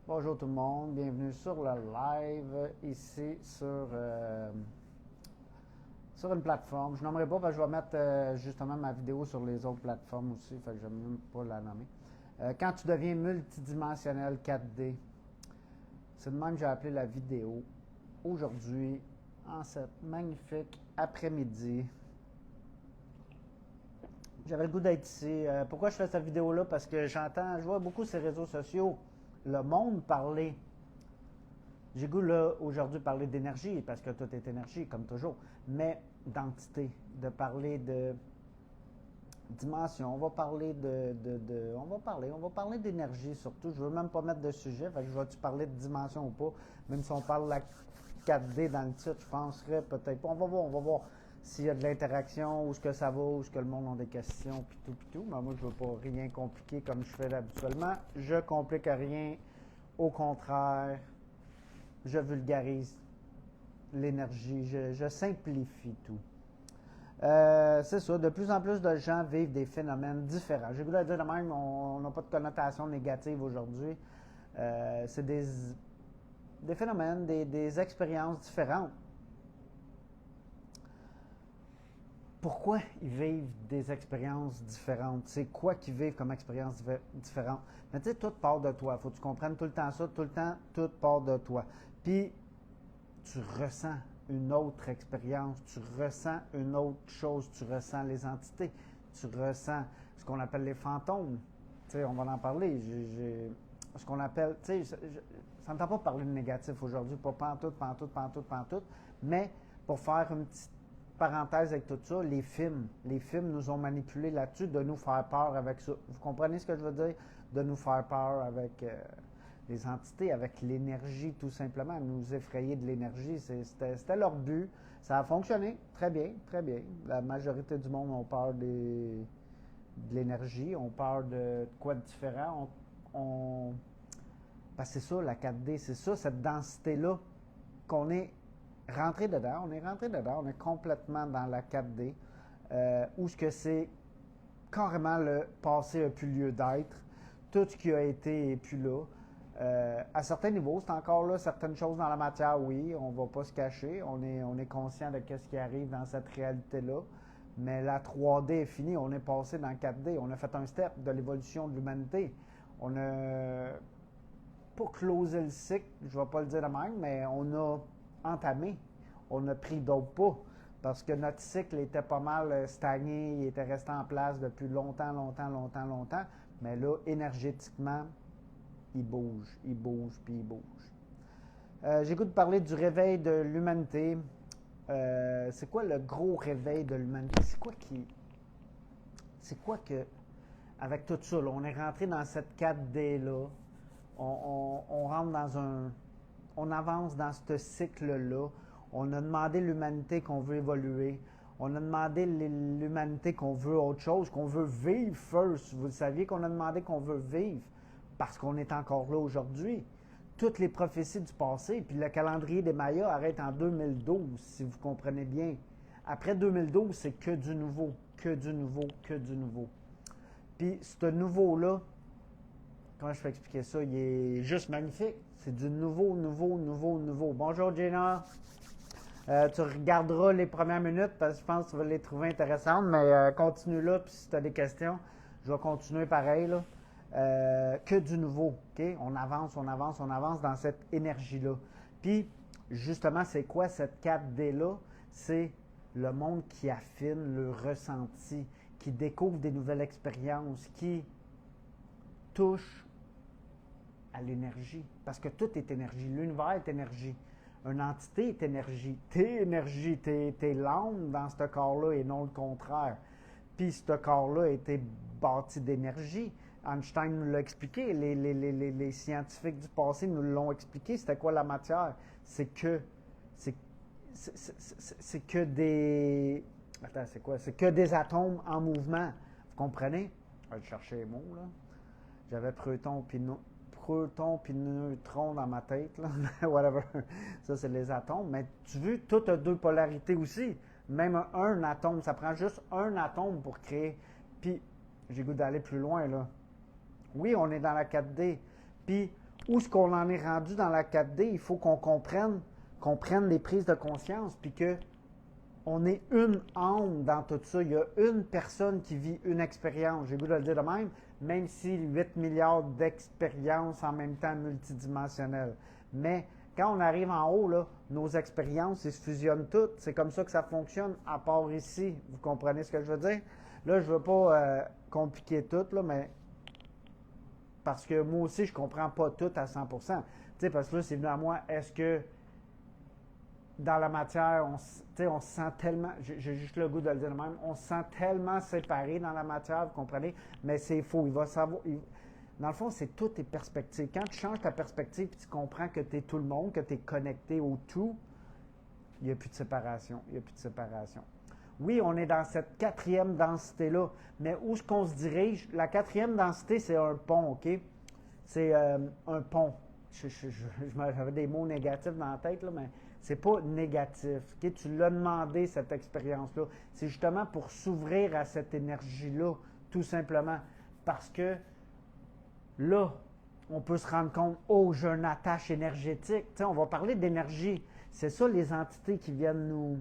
Bonjour tout le monde, bienvenue sur le live ici sur une plateforme. Je nommerai pas parce que je vais mettre justement ma vidéo sur les autres plateformes aussi, fait que je n'aime même pas la nommer. Quand tu deviens multidimensionnel 4D, c'est de même que j'ai appelé la vidéo aujourd'hui, en cette magnifique après-midi. J'avais le goût d'être ici. Pourquoi je fais cette vidéo-là? Parce que je vois beaucoup ces réseaux sociaux, le monde parler. J'ai goût là aujourd'hui de parler d'énergie, parce que tout est énergie, comme toujours, mais d'entité, de parler de dimension. On va parler on va parler d'énergie surtout. Je veux même pas mettre de sujet, fait que je vais-tu parler de dimension ou pas, même si on parle de la 4D dans le titre, je penserais peut-être pas. On va voir s'il y a de l'interaction, où est-ce que ça va, où est-ce que le monde a des questions, puis tout. Mais moi, je veux pas rien compliquer comme je fais habituellement. Je complique rien, au contraire. Je vulgarise l'énergie, je simplifie tout. C'est ça, de plus en plus de gens vivent des phénomènes différents. J'ai voulu dire de même, on n'a pas de connotation négative aujourd'hui. C'est des phénomènes, des expériences différentes. Pourquoi ils vivent des expériences différentes? C'est quoi qu'ils vivent comme expérience différente? Mais tu sais, tout part de toi. Il faut que tu comprennes tout le temps ça, tout le temps, tout part de toi. Puis, tu ressens une autre expérience, tu ressens une autre chose, tu ressens les entités, tu ressens ce qu'on appelle les fantômes. Tu sais, on va en parler. Ce qu'on appelle, tu sais, ça ne t'a pas parler de négatif aujourd'hui, pas pantoute, mais pour faire une petite parenthèse avec tout ça, les films nous ont manipulés là-dessus de nous faire peur avec ça. Vous comprenez ce que je veux dire? De nous faire peur avec les entités, avec l'énergie tout simplement, nous effrayer de l'énergie. C'était leur but. Ça a fonctionné très bien, très bien. La majorité du monde ont peur de l'énergie, ont peur de quoi de différent. Parce que c'est ça, la 4D, c'est ça, cette densité-là qu'on est rentré dedans. On est rentré dedans, on est complètement dans la 4D, où ce que c'est carrément le passé n'a plus lieu d'être. Tout ce qui a été n'est plus là. À certains niveaux, c'est encore là certaines choses dans la matière, oui, on ne va pas se cacher, on est conscient de ce qui arrive dans cette réalité-là, mais la 3D est finie, on est passé dans 4D, on a fait un step de l'évolution de l'humanité. On a pas closé le cycle, je ne vais pas le dire de même, mais on a entamé, on a pris d'autres pas, parce que notre cycle était pas mal stagné, il était resté en place depuis longtemps, mais là, énergétiquement, il bouge, puis il bouge. J'ai goût de parler du réveil de l'humanité. C'est quoi le gros réveil de l'humanité? C'est quoi que, avec tout ça, là, on est rentré dans cette 4D-là, on rentre on avance dans ce cycle-là, on a demandé l'humanité qu'on veut évoluer, on a demandé l'humanité qu'on veut autre chose, qu'on veut vivre first. Vous le saviez qu'on a demandé qu'on veut vivre parce qu'on est encore là aujourd'hui. Toutes les prophéties du passé, puis le calendrier des Mayas arrête en 2012, si vous comprenez bien. Après 2012, c'est que du nouveau, que du nouveau, que du nouveau. Puis ce nouveau-là, comment je peux expliquer ça? Il est juste magnifique. C'est du nouveau. Bonjour, Jenna. Tu regarderas les premières minutes parce que je pense que tu vas les trouver intéressantes, mais continue là, puis si tu as des questions, je vais continuer pareil. Là. Que du nouveau. Okay? On avance dans cette énergie-là. Puis, justement, c'est quoi cette 4D-là? C'est le monde qui affine le ressenti, qui découvre des nouvelles expériences, qui touche à l'énergie. Parce que tout est énergie. L'univers est énergie. Une entité est énergie. T'es énergie. T'es l'âme dans ce corps-là et non le contraire. Puis ce corps-là a été bâti d'énergie. Einstein nous l'a expliqué. Les scientifiques du passé nous l'ont expliqué. C'était quoi la matière? C'est que des... Attends, c'est quoi? C'est que des atomes en mouvement. Vous comprenez? Je vais chercher les mots, là. J'avais proton puis neutron dans ma tête, là. Whatever. Ça, c'est les atomes. Mais tu vois, tout a deux polarités aussi. Même un atome, ça prend juste un atome pour créer. Puis, j'ai goût d'aller plus loin, là. Oui, on est dans la 4D. Puis, où est-ce qu'on en est rendu dans la 4D, il faut qu'on prenne les prises de conscience, puis qu'on est une âme dans tout ça. Il y a une personne qui vit une expérience. J'ai le goût de le dire de même si 8 milliards d'expériences en même temps multidimensionnelles. Mais quand on arrive en haut, là, nos expériences, ils se fusionnent toutes. C'est comme ça que ça fonctionne, à part ici. Vous comprenez ce que je veux dire? Là, je ne veux pas compliquer tout, là, mais parce que moi aussi, je ne comprends pas tout à 100%. Tu sais, parce que là, c'est venu à moi, est-ce que dans la matière, on se sent tellement, j'ai juste le goût de le dire de même, on se sent tellement séparé dans la matière, vous comprenez? Mais c'est faux. Il va savoir. Dans le fond, c'est toutes tes perspectives. Quand tu changes ta perspective et tu comprends que tu es tout le monde, que tu es connecté au tout, il n'y a plus de séparation. Il n'y a plus de séparation. Oui, on est dans cette quatrième densité-là, mais où est-ce qu'on se dirige? La quatrième densité, c'est un pont, OK? C'est un pont. J'avais des mots négatifs dans la tête, là, mais c'est pas négatif. OK? Tu l'as demandé, cette expérience-là. C'est justement pour s'ouvrir à cette énergie-là, tout simplement. Parce que là, on peut se rendre compte, oh, j'ai une attache énergétique. Tu sais, on va parler d'énergie. C'est ça, les entités qui viennent nous...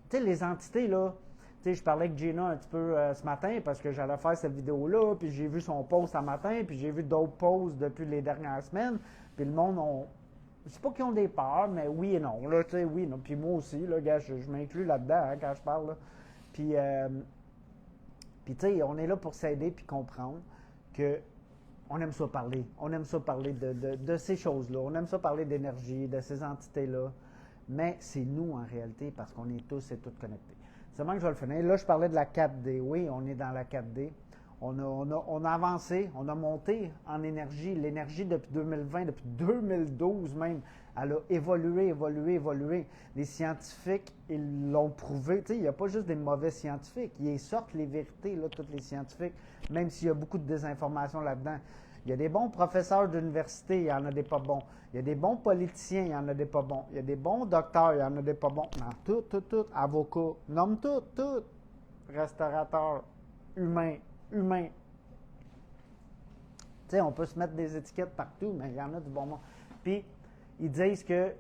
Tu sais, les entités, là, tu sais, je parlais avec Gina un petit peu ce matin parce que j'allais faire cette vidéo-là, puis j'ai vu son post ce matin, puis j'ai vu d'autres posts depuis les dernières semaines, puis le monde, je sais pas qu'ils ont des peurs, mais oui et non, là, tu sais, oui, non. Puis moi aussi, là, gars, je m'inclus là-dedans hein, quand je parle, là. Puis tu sais, on est là pour s'aider puis comprendre que on aime ça parler. On aime ça parler de ces choses-là. On aime ça parler d'énergie, de ces entités-là. Mais c'est nous, en réalité, parce qu'on est tous et toutes connectés. C'est moi que je vais le finir. Là, je parlais de la 4D. Oui, on est dans la 4D. On a avancé, on a monté en énergie. L'énergie depuis 2020, depuis 2012 même, elle a évolué, évolué, évolué. Les scientifiques, ils l'ont prouvé. Tu sais, il n'y a pas juste des mauvais scientifiques. Ils sortent les vérités, là, tous les scientifiques, même s'il y a beaucoup de désinformation là-dedans. Il y a des bons professeurs d'université, il y en a des pas bons. Il y a des bons politiciens, il y en a des pas bons. Il y a des bons docteurs, il y en a des pas bons. Non, tout. Avocats, nomme tout. Restaurateurs, humains. Tu sais, on peut se mettre des étiquettes partout, mais il y en a du bon monde. Puis, ils disent que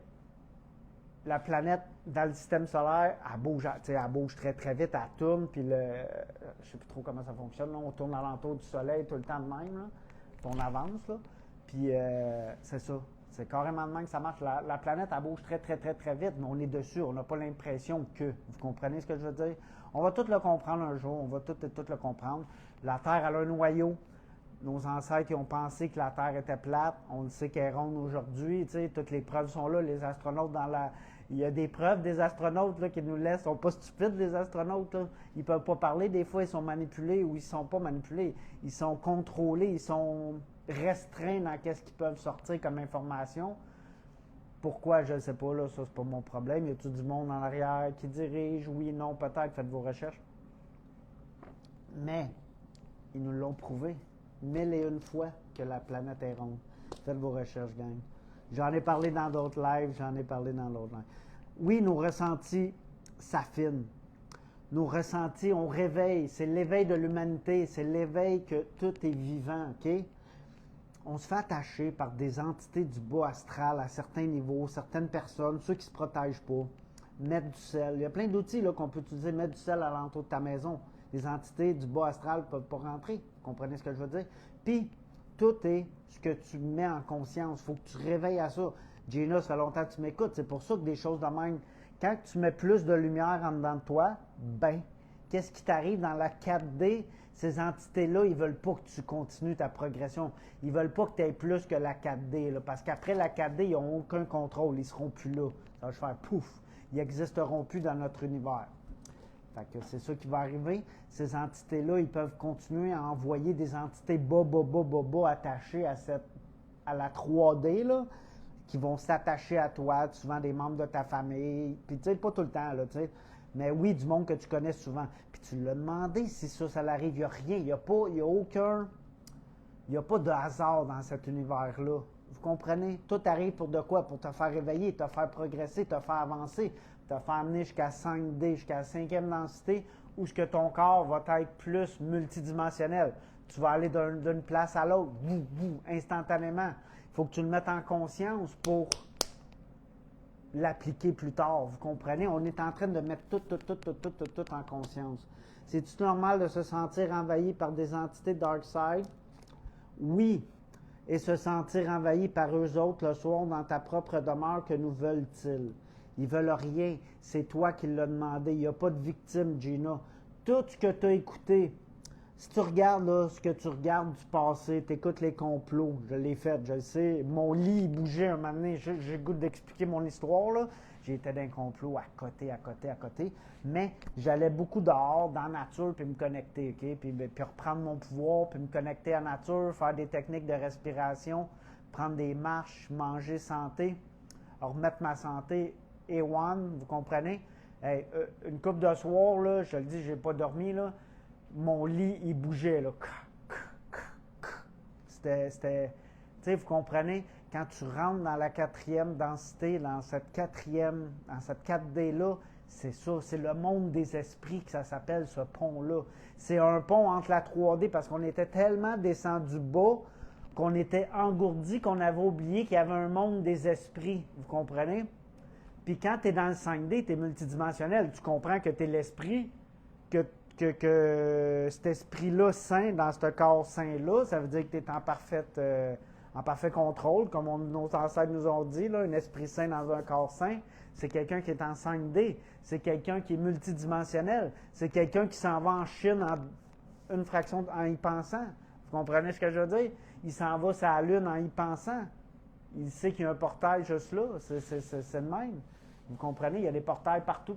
la planète, dans le système solaire, elle bouge très, très vite, elle tourne, puis je ne sais plus trop comment ça fonctionne, là, on tourne alentour du soleil tout le temps de même, là, puis on avance, là, puis c'est ça. C'est carrément de même que ça marche. La planète, elle bouge très, très, très, très vite, mais on est dessus, on n'a pas l'impression que. Vous comprenez ce que je veux dire? On va tout le comprendre un jour, on va tout le comprendre. La Terre, elle a un noyau. Nos ancêtres ils ont pensé que la Terre était plate. On le sait qu'elle est ronde aujourd'hui. Tu sais, toutes les preuves sont là. Les astronautes il y a des preuves des astronautes là, qui nous laissent. Ils ne sont pas stupides, les astronautes. Là. Ils ne peuvent pas parler. Des fois, ils sont manipulés ou ils ne sont pas manipulés. Ils sont contrôlés. Ils sont restreints dans ce qu'ils peuvent sortir comme information. Pourquoi, je ne sais pas. Là, ça, c'est pas mon problème. Y a-t-il du monde en arrière qui dirige? Oui, non, peut-être. Faites vos recherches. Mais ils nous l'ont prouvé 1001 fois que la planète est ronde. Faites vos recherches, gang. J'en ai parlé dans d'autres lives, Oui, nos ressentis s'affinent. Nos ressentis, on réveille. C'est l'éveil de l'humanité. C'est l'éveil que tout est vivant, OK? On se fait attacher par des entités du bas astral à certains niveaux, certaines personnes, ceux qui ne se protègent pas, mettre du sel. Il y a plein d'outils là, qu'on peut utiliser, mettre du sel à l'entour de ta maison. Les entités du bas astral ne peuvent pas rentrer. Vous comprenez ce que je veux dire? Puis, tout est ce que tu mets en conscience. Il faut que tu réveilles à ça. Gina, ça fait longtemps que tu m'écoutes. C'est pour ça que des choses de même, quand tu mets plus de lumière en dedans de toi, ben, qu'est-ce qui t'arrive dans la 4D? Ces entités-là, ils ne veulent pas que tu continues ta progression. Ils ne veulent pas que tu aies plus que la 4D. Là, parce qu'après la 4D, ils n'ont aucun contrôle. Ils ne seront plus là. Ça va faire pouf. Ils n'existeront plus dans notre univers. Fait que c'est ça qui va arriver. Ces entités-là, ils peuvent continuer à envoyer des entités bas attachées à la 3D, là, qui vont s'attacher à toi, souvent des membres de ta famille. Puis, tu sais, pas tout le temps, là, tu sais. Mais oui, du monde que tu connais souvent. Puis tu l'as demandé si ça l'arrive. Il n'y a rien. Il n'y a aucun. Il n'y a pas de hasard dans cet univers-là. Vous comprenez? Tout arrive pour de quoi? Pour te faire réveiller, te faire progresser, te faire avancer, te faire amener jusqu'à 5D, jusqu'à la 5e densité, où ce que ton corps va être plus multidimensionnel. Tu vas aller d'une place à l'autre, instantanément. Il faut que tu le mettes en conscience pour l'appliquer plus tard. Vous comprenez? On est en train de mettre tout en conscience. C'est-tu normal de se sentir envahi par des entités Dark Side? Oui. Et se sentir envahi par eux autres le soir dans ta propre demeure, que nous veulent-ils? Ils veulent rien. C'est toi qui l'as demandé. Il n'y a pas de victime, Gina. Tout ce que tu as écouté, si tu regardes là, ce que tu regardes du passé, tu écoutes les complots, je l'ai fait, je le sais. Mon lit il bougeait un moment donné, j'ai le goût d'expliquer mon histoire, là. J'étais dans un complot à côté. Mais j'allais beaucoup dehors, dans la nature, puis me connecter, OK? Puis reprendre mon pouvoir, puis me connecter à la nature, faire des techniques de respiration, prendre des marches, manger santé, remettre ma santé A1, vous comprenez? Hey, une couple de soirs, là, je te le dis, j'ai pas dormi, là. Mon lit, il bougeait, là. C'était, tu sais, vous comprenez, quand tu rentres dans la quatrième densité, dans cette 4D-là, c'est ça, c'est le monde des esprits que ça s'appelle, ce pont-là. C'est un pont entre la 3D, parce qu'on était tellement descendu bas, qu'on était engourdi, qu'on avait oublié qu'il y avait un monde des esprits, vous comprenez? Puis quand tu es dans le 5D, tu es multidimensionnel, tu comprends que tu es l'esprit, que cet esprit-là sain, dans ce corps sain-là, ça veut dire que tu es en parfait contrôle, comme nos ancêtres nous ont dit, là, un esprit sain dans un corps sain, c'est quelqu'un qui est en 5D, c'est quelqu'un qui est multidimensionnel, c'est quelqu'un qui s'en va en Chine en une fraction en y pensant. Vous comprenez ce que je veux dire? Il s'en va sur la Lune en y pensant. Il sait qu'il y a un portail juste là, c'est le même. Vous comprenez? Il y a des portails partout.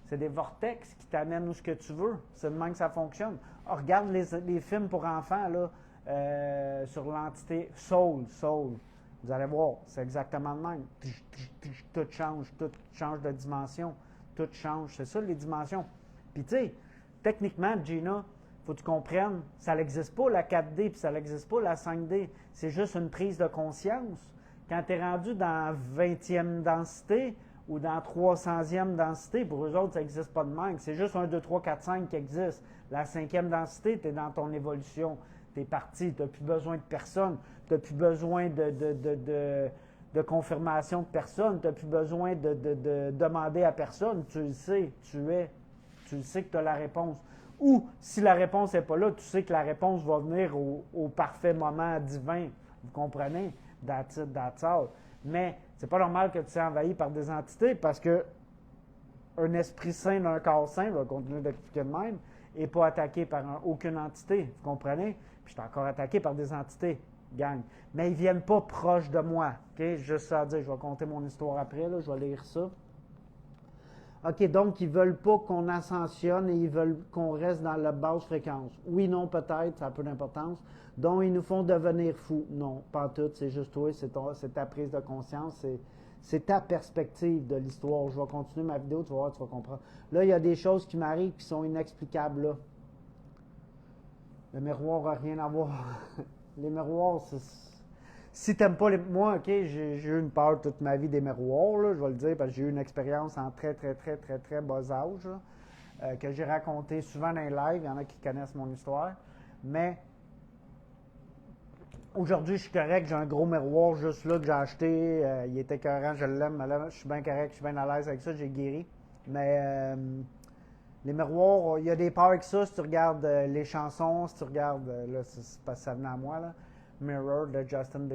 C'est des vortex qui t'amènent où ce que tu veux. C'est de même que ça fonctionne. Regarde les films pour enfants là, sur l'entité Soul. Vous allez voir, c'est exactement le même. Tout change de dimension. Tout change. C'est ça les dimensions. Puis tu sais, techniquement, Gina, il faut que tu comprennes, ça n'existe pas la 4D puis ça n'existe pas la 5D. C'est juste une prise de conscience. Quand tu es rendu dans 20e densité, ou dans 300e densité, pour eux autres, ça n'existe pas de même. C'est juste 1, 2, 3, 4, 5 qui existe. La 5e densité, tu es dans ton évolution. Tu es parti, tu n'as plus besoin de personne. Tu n'as plus besoin de confirmation de personne. Tu n'as plus besoin de demander à personne. Tu le sais, tu es. Tu le sais que tu as la réponse. Ou, si la réponse n'est pas là, tu sais que la réponse va venir au parfait moment divin. Vous comprenez? That's it, that's all. Mais c'est pas normal que tu sois envahi par des entités parce que un esprit sain d'un corps sain, je vais continuer d'expliquer de même, n'est pas attaqué par aucune entité. Vous comprenez? Puis je suis encore attaqué par des entités, gang. Mais ils ne viennent pas proches de moi. OK? Juste ça à dire, je vais compter mon histoire après, là, je vais lire ça. OK, donc ils ne veulent pas qu'on ascensionne et ils veulent qu'on reste dans la basse fréquence. Oui, non, peut-être, ça a peu d'importance. Donc, ils nous font devenir fous. Non, pas tout, c'est juste toi, c'est ta prise de conscience, c'est ta perspective de l'histoire. Je vais continuer ma vidéo, tu vas voir, tu vas comprendre. Là, il y a des choses qui m'arrivent qui sont inexplicables, là. Le miroir n'a rien à voir. Les miroirs, c'est... Si tu n'aimes pas les... Moi, OK, j'ai eu une peur toute ma vie des miroirs, là, je vais le dire, parce que j'ai eu une expérience en très bas âge, là, que j'ai raconté souvent dans les lives. Il y en a qui connaissent mon histoire. Mais aujourd'hui, je suis correct. J'ai un gros miroir juste là que j'ai acheté. Il était écœurant, je l'aime. Je suis bien correct, je suis bien à l'aise avec ça. J'ai guéri. Mais les miroirs, il y a des peurs avec ça. Si tu regardes les chansons, si tu regardes... là, c'est parce que ça venait à moi, là. Mirror de Justin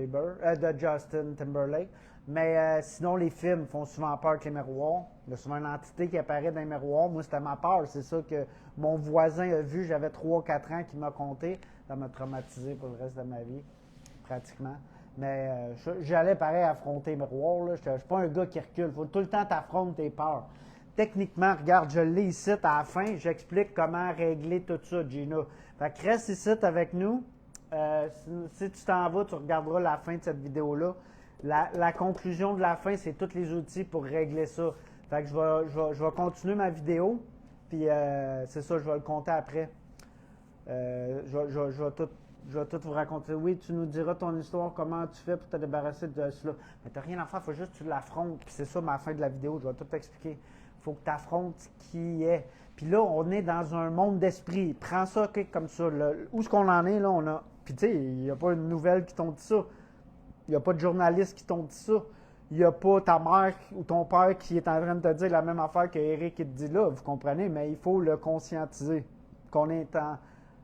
Timberlake. Mais sinon, les films font souvent peur que les miroirs. Il y a souvent une entité qui apparaît dans les miroirs. Moi, c'était ma peur. C'est ça que mon voisin a vu. J'avais 3-4 ans qui m'a conté. Ça m'a traumatisé pour le reste de ma vie, pratiquement. Mais j'allais pareil affronter les miroirs. Je ne suis pas un gars qui recule. Il faut tout le temps t'affronter tes peurs. Techniquement, regarde, je l'ai ici à la fin. J'explique comment régler tout ça, Gina. Fait que reste ici avec nous. Si tu t'en vas, tu regarderas la fin de cette vidéo-là. La conclusion de la fin, c'est tous les outils pour régler ça. Fait que je vais continuer ma vidéo, puis c'est ça, je vais le compter après. Je vais tout vous raconter. Oui, tu nous diras ton histoire, comment tu fais pour te débarrasser de cela. Mais tu n'as rien à faire, il faut juste que tu l'affrontes. Puis c'est ça ma fin de la vidéo, je vais tout t'expliquer. Il faut que tu affrontes ce qui est. Puis là, on est dans un monde d'esprit. Prends ça comme ça. Là. Où est-ce qu'on en est, là? On a... Puis tu sais, il n'y a pas une nouvelle qui t'ont dit ça. Il n'y a pas de journaliste qui t'ont dit ça. Il n'y a pas ta mère ou ton père qui est en train de te dire la même affaire qu'Éric te dit là. Vous comprenez? Mais il faut le conscientiser. Qu'on est en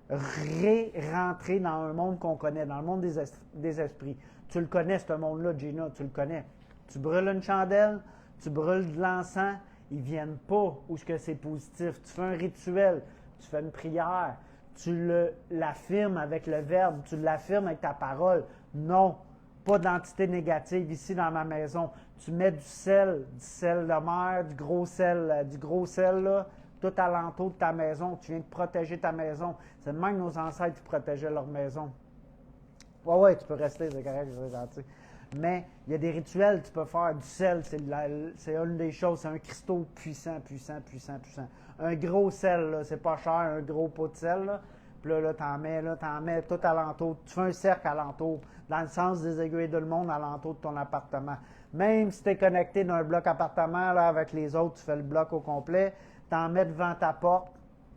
rentrer dans un monde qu'on connaît, dans le monde des esprits. Tu le connais, ce monde-là, Gina, tu le connais. Tu brûles une chandelle, tu brûles de l'encens, ils ne viennent pas où ce que c'est positif. Tu fais un rituel, tu fais une prière, tu l'affirmes avec le verbe, tu l'affirmes avec ta parole. Non, pas d'entité négative ici dans ma maison. Tu mets du sel de mer, du gros sel là, tout alentour de ta maison. Tu viens de protéger ta maison. C'est même nos ancêtres qui protégeaient leur maison. Ouais, tu peux rester, c'est correct, c'est gentil. Mais il y a des rituels, tu peux faire du sel, c'est une des choses, c'est un cristaux puissant. Un gros sel, là, c'est pas cher, un gros pot de sel, là. Puis là, t'en mets tout alentour. Tu fais un cercle alentour, dans le sens des aiguilles de le monde alentour de ton appartement. Même si tu es connecté d'un bloc appartement là, avec les autres, tu fais le bloc au complet, t'en mets devant ta porte,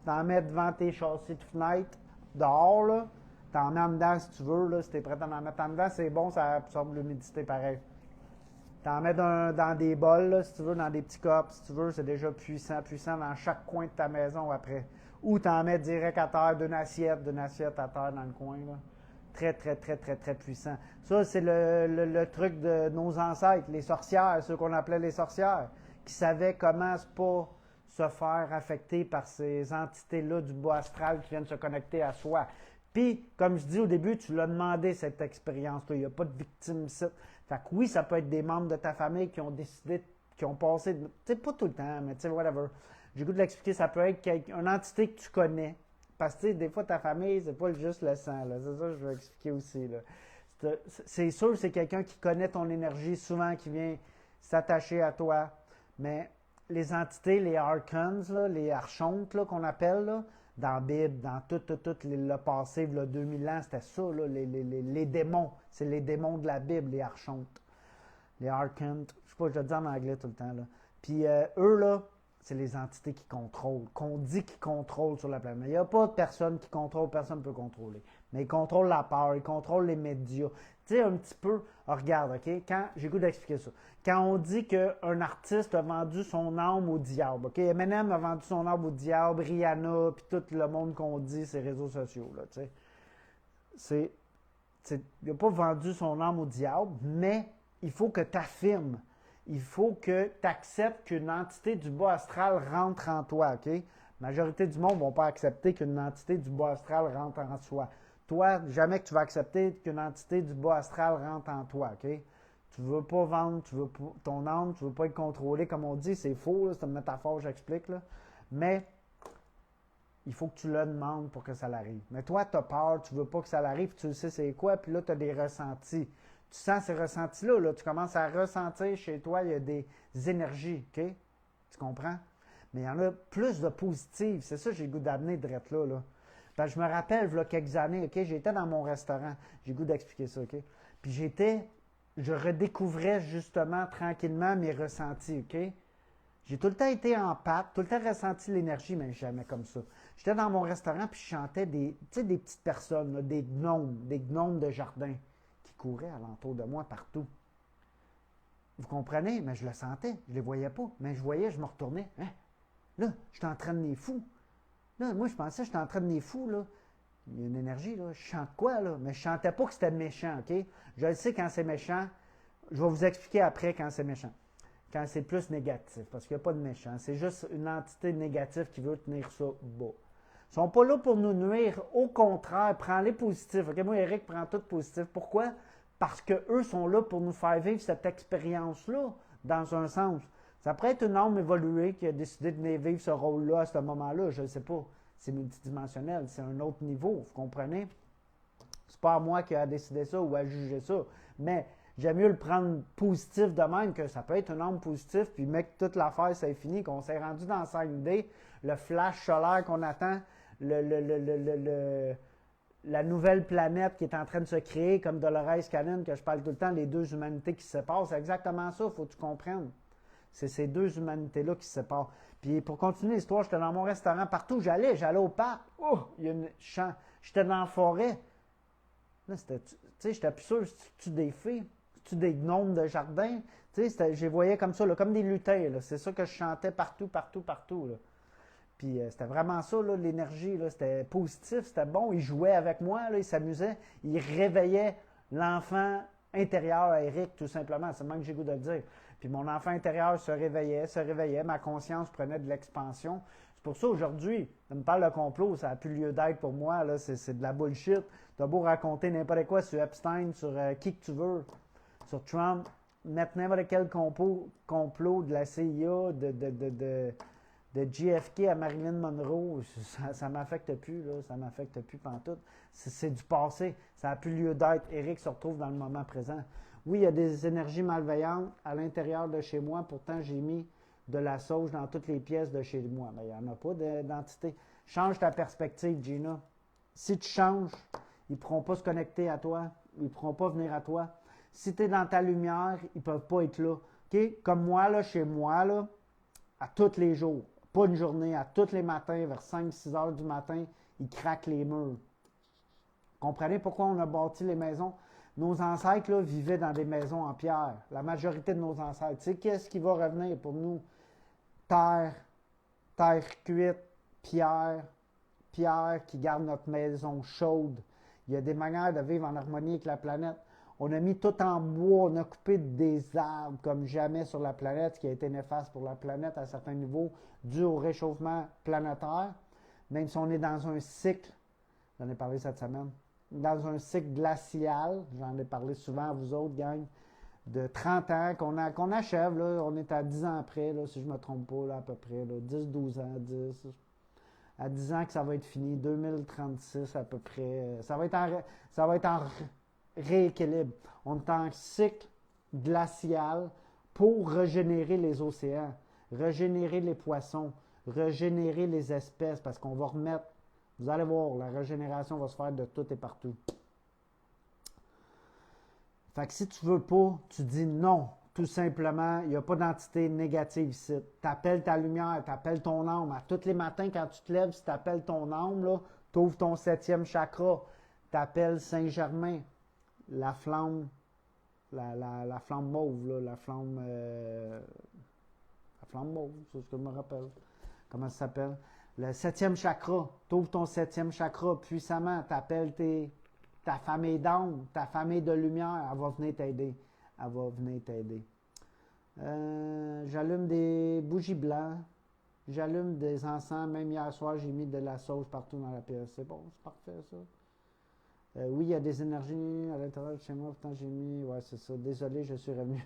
t'en mets devant tes châssis de fenêtre, dehors, là. T'en mets en dedans si tu veux, là, si tu es prêt à en mettre en dedans, c'est bon, ça absorbe l'humidité pareil. T'en mets dans des bols, là, si tu veux, dans des petits cups, si tu veux, c'est déjà puissant dans chaque coin de ta maison après. Ou t'en mets direct à terre d'une assiette à terre dans le coin, là. Très puissant. Ça, c'est le truc de nos ancêtres, les sorcières, ceux qu'on appelait les sorcières, qui savaient comment pas se faire affecter par ces entités-là du bas astral qui viennent se connecter à soi. Puis, comme je dis au début, tu l'as demandé, cette expérience-là. Il n'y a pas de victime ici. Fait que oui, ça peut être des membres de ta famille qui ont décidé, qui ont passé, tu sais, pas tout le temps, mais tu sais, whatever. J'ai le goût de l'expliquer, ça peut être une entité que tu connais. Parce que, tu sais, des fois, ta famille, c'est pas juste le sang, là. C'est ça que je veux expliquer aussi, là. C'est sûr, c'est quelqu'un qui connaît ton énergie, souvent qui vient s'attacher à toi. Mais les entités, les archons, là, les archontes, là, qu'on appelle, là, dans la Bible, dans tout le passé, là, 2000 ans, c'était ça, là, les démons. C'est les démons de la Bible, les archontes. Les archontes, je sais pas, je le dis en anglais tout le temps, là. Puis eux, là, c'est les entités qui contrôlent, qu'on dit qu'ils contrôlent sur la planète. Mais il n'y a pas de personne qui contrôle, personne ne peut contrôler. Mais ils contrôlent la peur, ils contrôlent les médias. Tu sais, un petit peu, regarde, OK, j'ai le goût d'expliquer ça. Quand on dit qu'un artiste a vendu son âme au diable, OK, Eminem a vendu son âme au diable, Rihanna, puis tout le monde qu'on dit, ces réseaux sociaux, là, tu sais. Il n'a pas vendu son âme au diable, mais il faut que tu affirmes. Il faut que tu acceptes qu'une entité du bas astral rentre en toi, OK? La majorité du monde ne vont pas accepter qu'une entité du bas astral rentre en soi. Toi, jamais que tu vas accepter qu'une entité du bas astral rentre en toi, OK? Tu ne veux pas vendre, ton âme, tu ne veux pas être contrôlé, comme on dit, c'est faux, c'est une métaphore, j'explique, là. Mais il faut que tu le demandes pour que ça l'arrive. Mais toi, tu as peur, tu ne veux pas que ça l'arrive, tu le sais c'est quoi, puis là, tu as des ressentis. Tu sens ces ressentis-là, là, tu commences à ressentir chez toi, il y a des énergies, OK? Tu comprends? Mais il y en a plus de positives. C'est ça que j'ai le goût d'amener de là, là. Ben, je me rappelle, il y a quelques années, OK? J'étais dans mon restaurant. J'ai le goût d'expliquer ça, OK? Puis je redécouvrais justement tranquillement mes ressentis, OK? J'ai tout le temps été en pâte, tout le temps ressenti l'énergie, mais jamais comme ça. J'étais dans mon restaurant, puis je chantais des petites personnes, là, des gnomes de jardin qui couraient alentour de moi partout. Vous comprenez? Mais je le sentais, je ne les voyais pas. Mais je voyais, je me retournais. Hein? Là, je suis en train de les fous. Là, moi, je pensais que j'étais en train de les fous, là. Il y a une énergie, là. Je chante quoi, là? Mais je ne chantais pas que c'était méchant, OK? Je le sais quand c'est méchant. Je vais vous expliquer après quand c'est méchant. Quand c'est plus négatif, parce qu'il n'y a pas de méchant. C'est juste une entité négative qui veut tenir ça bas. Ils ne sont pas là pour nous nuire. Au contraire, prends-les positifs. OK? Moi, Eric prend tout positif. Pourquoi? Parce qu'eux sont là pour nous faire vivre cette expérience-là, dans un sens. Ça pourrait être une âme évoluée qui a décidé de venir vivre ce rôle-là à ce moment-là. Je ne sais pas. C'est multidimensionnel. C'est un autre niveau. Vous comprenez? C'est pas à moi qui a décidé ça ou à juger ça. Mais j'aime mieux le prendre positif de même, que ça peut être un âme positif, puis mec, toute l'affaire, c'est fini, qu'on s'est rendu dans 5D, le flash solaire qu'on attend, la nouvelle planète qui est en train de se créer, comme Dolores Cannon, que je parle tout le temps, les deux humanités qui se séparent, c'est exactement ça, il faut que tu comprennes. C'est ces deux humanités-là qui se séparent. Puis pour continuer l'histoire, j'étais dans mon restaurant, partout où j'allais au parc. Oh, il y a une champ. J'étais dans la forêt. Là, tu sais, j'étais plus sûr, c'est-tu des fées? C'est-tu des gnomes de jardin? Tu sais, je les voyais comme ça, là, comme des lutins. Là. C'est ça que je chantais partout, partout, partout. Là. Puis c'était vraiment ça, là, l'énergie. Là, c'était positif, c'était bon. Ils jouaient avec moi, là, ils s'amusaient. Ils réveillaient l'enfant intérieur à Eric, tout simplement. C'est le même que j'ai le goût de le dire. Puis mon enfant intérieur se réveillait. Ma conscience prenait de l'expansion. C'est pour ça, aujourd'hui, on me parle de complot, ça n'a plus lieu d'être pour moi. Là, c'est de la bullshit. T'as beau raconter n'importe quoi sur Epstein, sur qui que tu veux, sur Trump, mettre n'importe quel complot de la CIA, de JFK à Marilyn Monroe, ça ne m'affecte plus, là, ça ne m'affecte plus pantoute. C'est du passé, ça n'a plus lieu d'être. Eric se retrouve dans le moment présent. Oui, il y a des énergies malveillantes à l'intérieur de chez moi, pourtant j'ai mis de la sauge dans toutes les pièces de chez moi. Mais il n'y en a pas d'entité. Change ta perspective, Gina. Si tu changes, ils ne pourront pas se connecter à toi, ils ne pourront pas venir à toi. Si tu es dans ta lumière, ils ne peuvent pas être là. Okay? Comme moi, là, chez moi, là, à tous les jours, pas une journée, à tous les matins, vers 5-6 heures du matin, ils craquent les murs. Comprenez pourquoi on a bâti les maisons? Nos ancêtres là, vivaient dans des maisons en pierre. La majorité de nos ancêtres. Tu sais, qu'est-ce qui va revenir pour nous? Terre cuite, pierre qui garde notre maison chaude. Il y a des manières de vivre en harmonie avec la planète. On a mis tout en bois, on a coupé des arbres comme jamais sur la planète, ce qui a été néfaste pour la planète à certains niveaux, dû au réchauffement planétaire. Même si on est dans un cycle, j'en ai parlé cette semaine, dans un cycle glacial, j'en ai parlé souvent à vous autres, gang, de 30 ans qu'on achève, là, on est à 10 ans après, là, si je ne me trompe pas, là, à peu près, là, 10-12 ans, à 10 ans que ça va être fini, 2036 à peu près, ça va être en rééquilibre. On est en cycle glacial pour régénérer les océans, régénérer les poissons, régénérer les espèces, parce qu'on va remettre, vous allez voir, la régénération va se faire de tout et partout. Fait que si tu veux pas, tu dis non. Tout simplement, il n'y a pas d'entité négative ici. Tu appelles ta lumière, tu appelles ton âme. À tous les matins, quand tu te lèves, si tu appelles ton âme, tu ouvres ton 7e chakra. Tu appelles Saint-Germain, la flamme, la flamme mauve, là, la flamme mauve, c'est ce que je me rappelle. Comment ça s'appelle? Le 7e chakra. Tu ouvres ton 7e chakra puissamment. Tu appelles ta famille d'âme, ta famille de lumière, elle va venir t'aider. Elle va venir t'aider. J'allume des bougies blanches. J'allume des encens. Même hier soir, j'ai mis de la sauge partout dans la pièce. C'est bon, c'est parfait ça. Oui, il y a des énergies à l'intérieur de chez moi. Pourtant, j'ai mis... Ouais, c'est ça. Désolé, je suis revenu.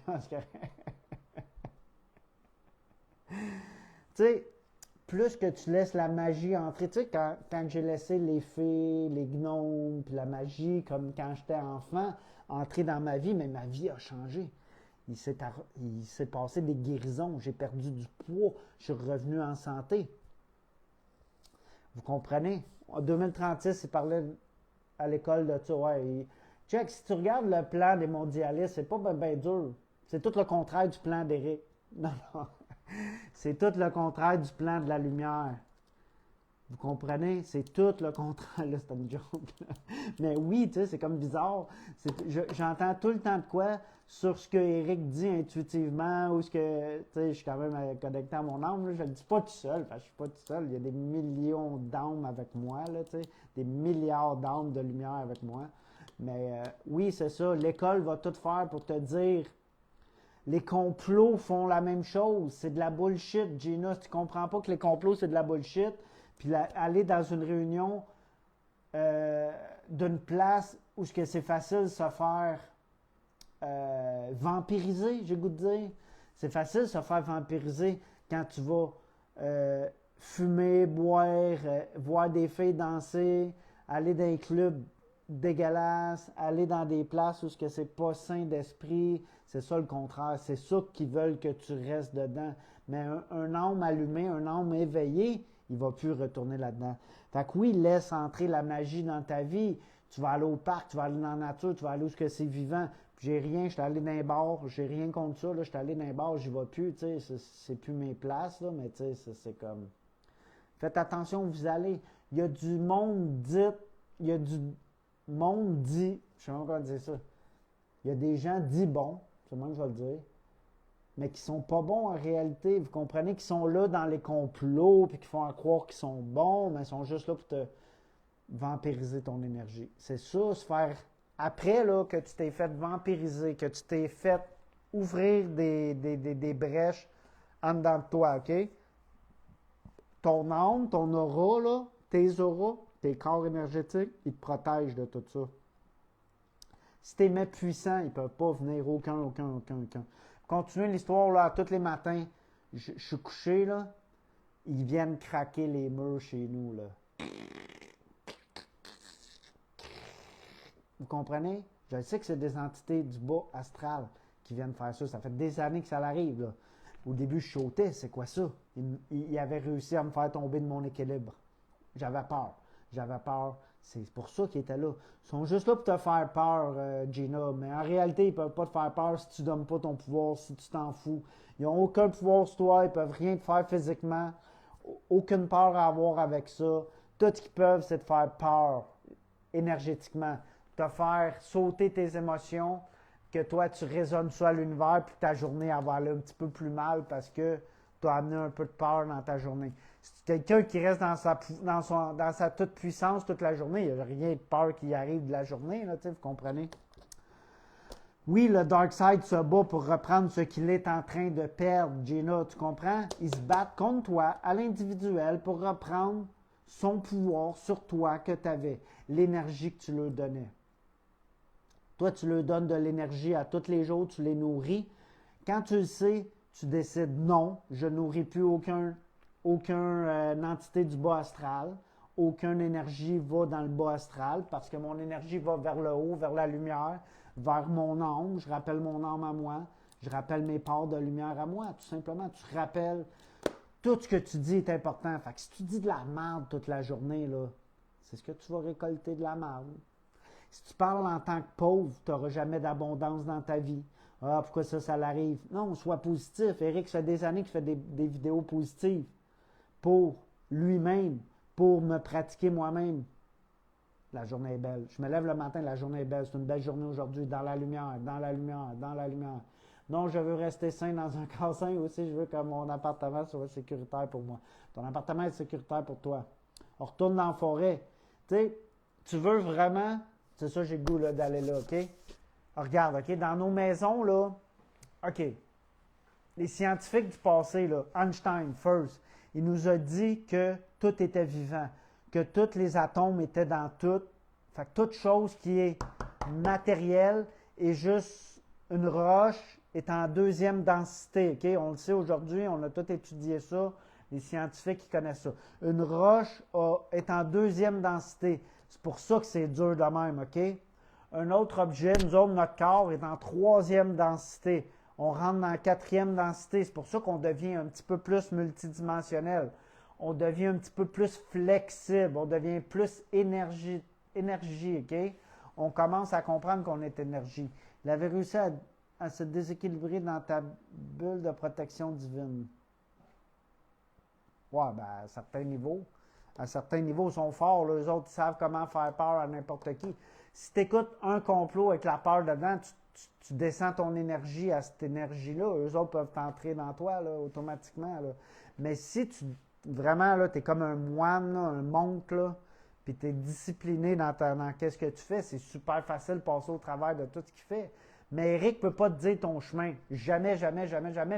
Tu sais, plus que tu laisses la magie entrer. Tu sais, quand j'ai laissé les fées, les gnomes, puis la magie, comme quand j'étais enfant, entrer dans ma vie, mais ma vie a changé. Il s'est passé des guérisons. J'ai perdu du poids. Je suis revenu en santé. Vous comprenez? En 2036, il parlait à l'école de ça. Ouais, check, si tu regardes le plan des mondialistes, c'est pas bien dur. C'est tout le contraire du plan d'Éric. Non, non. C'est tout le contraire du plan de la lumière. Vous comprenez? C'est tout le contraire. Là, c'est une joke. Là. Mais oui, tu sais, c'est comme bizarre. J'entends tout le temps de quoi sur ce que Eric dit intuitivement ou ce que, tu sais, je suis quand même connecté à mon âme. Là, je ne le dis pas tout seul, parce que je suis pas tout seul. Il y a des millions d'âmes avec moi, là, tu sais, des milliards d'âmes de lumière avec moi. Mais oui, c'est ça. L'école va tout faire pour te dire les complots font la même chose. C'est de la bullshit, Gina. Si tu comprends pas que les complots, c'est de la bullshit, puis aller dans une réunion d'une place où c'est facile de se faire vampiriser, j'ai le goût de dire. C'est facile de se faire vampiriser quand tu vas fumer, boire, voir des filles danser, aller dans des clubs dégueulasses, aller dans des places où c'est pas sain d'esprit. C'est ça le contraire. C'est ça qu'ils veulent que tu restes dedans. Mais un âme allumé, un âme éveillé, il ne va plus retourner là-dedans. Fait que oui, laisse entrer la magie dans ta vie. Tu vas aller au parc, tu vas aller dans la nature, tu vas aller où c'est vivant. J'ai rien, je suis allé dans les bars, j'ai rien contre ça, là, je suis allé dans les bars, j'y vais plus, tu sais, c'est plus mes places, là, mais tu sais, c'est comme... Faites attention où vous allez. Il y a du monde dit, il y a du monde dit, je sais même pas comment dire ça, il y a des gens dits bons, c'est le même que je vais le dire, mais qui sont pas bons en réalité. Vous comprenez qu'ils sont là dans les complots, puis qu'ils font à croire qu'ils sont bons, mais ils sont juste là pour te vampiriser ton énergie. C'est ça, se faire... Après là, que tu t'es fait vampiriser, que tu t'es fait ouvrir des brèches en dedans de toi, OK? Ton âme, ton aura, là, tes auras, tes corps énergétiques, ils te protègent de tout ça. Si t'es mets puissant, ils ne peuvent pas venir aucun. Continuez l'histoire, là, tous les matins, je suis couché, là, ils viennent craquer les murs chez nous, là. Vous comprenez? Je sais que c'est des entités du bas astral qui viennent faire ça. Ça fait des années que ça arrive, là. Au début, je sautais. C'est quoi ça? Il avait réussi à me faire tomber de mon équilibre. J'avais peur. C'est pour ça qu'ils étaient là. Ils sont juste là pour te faire peur, Gina. Mais en réalité, ils ne peuvent pas te faire peur si tu ne donnes pas ton pouvoir, si tu t'en fous. Ils n'ont aucun pouvoir sur toi. Ils ne peuvent rien te faire physiquement. Aucune peur à avoir avec ça. Tout ce qu'ils peuvent, c'est te faire peur énergétiquement. Te faire sauter tes émotions, que toi, tu résonnes ça à l'univers, puis ta journée, elle va aller un petit peu plus mal parce que tu as amené un peu de peur dans ta journée. Si tu es quelqu'un qui reste dans sa toute-puissance toute la journée, il n'y a rien de peur qui arrive de la journée, là, vous comprenez? Oui, le Dark Side se bat pour reprendre ce qu'il est en train de perdre, Gina, tu comprends? Ils se battent contre toi, à l'individuel, pour reprendre son pouvoir sur toi que tu avais, l'énergie que tu leur donnais. Toi, tu leur donnes de l'énergie à tous les jours, tu les nourris. Quand tu le sais, tu décides non, je ne nourris plus aucune entité du bas astral. Aucune énergie va dans le bas astral parce que mon énergie va vers le haut, vers la lumière, vers mon âme. Je rappelle mon âme à moi. Je rappelle mes parts de lumière à moi. Tout simplement, tu rappelles. Tout ce que tu dis est important. Fait que si tu dis de la merde toute la journée, là, c'est ce que tu vas récolter de la merde. Si tu parles en tant que pauvre, tu n'auras jamais d'abondance dans ta vie. Ah, pourquoi ça l'arrive? Non, sois positif. Eric, ça fait des années qu'il fait des vidéos positives pour lui-même, pour me pratiquer moi-même. La journée est belle. Je me lève le matin, la journée est belle. C'est une belle journée aujourd'hui, dans la lumière, dans la lumière, dans la lumière. Non, je veux rester sain dans un corps sain aussi. Je veux que mon appartement soit sécuritaire pour moi. Ton appartement est sécuritaire pour toi. On retourne dans la forêt. Tu sais, tu veux vraiment... C'est ça, j'ai le goût d'aller là, OK? Regarde, OK? Dans nos maisons, là, OK. Les scientifiques du passé, là, Einstein, first, il nous a dit que tout était vivant, que tous les atomes étaient dans tout. Fait que toute chose qui est matérielle est juste une roche, est en deuxième densité, OK? On le sait aujourd'hui, on a tout étudié ça. Les scientifiques qui connaissent ça. Une roche est en deuxième densité. C'est pour ça que c'est dur de même, OK? Un autre objet, nous autres, notre corps est en troisième densité. On rentre dans la quatrième densité. C'est pour ça qu'on devient un petit peu plus multidimensionnel. On devient un petit peu plus flexible. On devient plus énergie, OK? On commence à comprendre qu'on est énergie. Il avait réussi à se déséquilibrer dans ta bulle de protection divine. Ouais, ben, à certains niveaux. À certains niveaux, ils sont forts. Là. Eux autres, ils savent comment faire peur à n'importe qui. Si tu écoutes un complot avec la peur dedans, tu descends ton énergie à cette énergie-là. Eux autres peuvent t'entrer dans toi là, automatiquement. Là. Mais si tu vraiment, tu es comme un moine, là, un monk, là, puis tu es discipliné dans qu'est-ce que tu fais, c'est super facile de passer au travers de tout ce qu'il fait. Mais Eric ne peut pas te dire ton chemin. Jamais,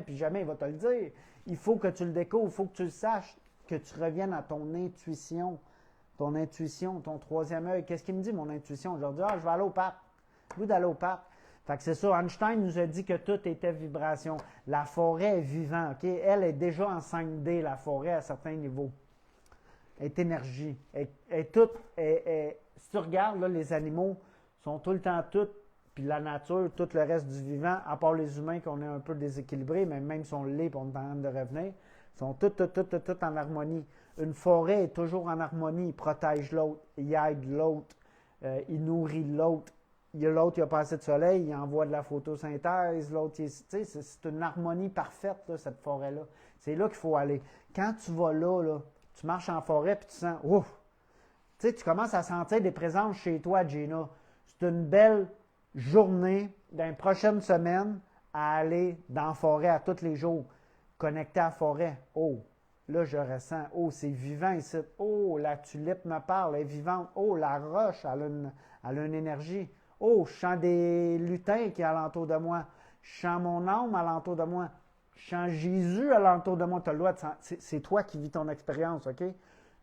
puis jamais il va te le dire. Il faut que tu le découvres, il faut que tu le saches, que tu reviennes à ton intuition. Ton intuition, ton troisième œil. Qu'est-ce qu'il me dit, mon intuition? Aujourd'hui, je vais aller au pape. J'ai d'aller au pape. Fait que c'est ça. Einstein nous a dit que tout était vibration. La forêt est vivante, OK? Elle est déjà en 5D, la forêt, à certains niveaux. Elle est énergie. Si tu regardes, là, les animaux sont tout le temps puis la nature, tout le reste du vivant, à part les humains qu'on est un peu déséquilibrés, mais même si on l'est et on est en train de revenir, sont tout en harmonie. Une forêt est toujours en harmonie, il protège l'autre, il aide l'autre. il nourrit l'autre. L'autre, il n'a pas assez de soleil, il envoie de la photosynthèse, l'autre, c'est une harmonie parfaite, là, cette forêt-là. C'est là qu'il faut aller. Quand tu vas là, tu marches en forêt puis tu sens, ouf, tu commences à sentir des présences chez toi, Gina. C'est une belle journée dans les prochaines semaines à aller dans la forêt à tous les jours, connecté à la forêt. Oh, là, je ressens, oh, c'est vivant ici. Oh, la tulipe me parle, elle est vivante. Oh, la roche, elle a une énergie. Oh, je sens des lutins qui sont alentour de moi. Je sens mon âme alentour de moi. Je sens Jésus alentour de moi. Tu as le droit de c'est toi qui vis ton expérience, OK?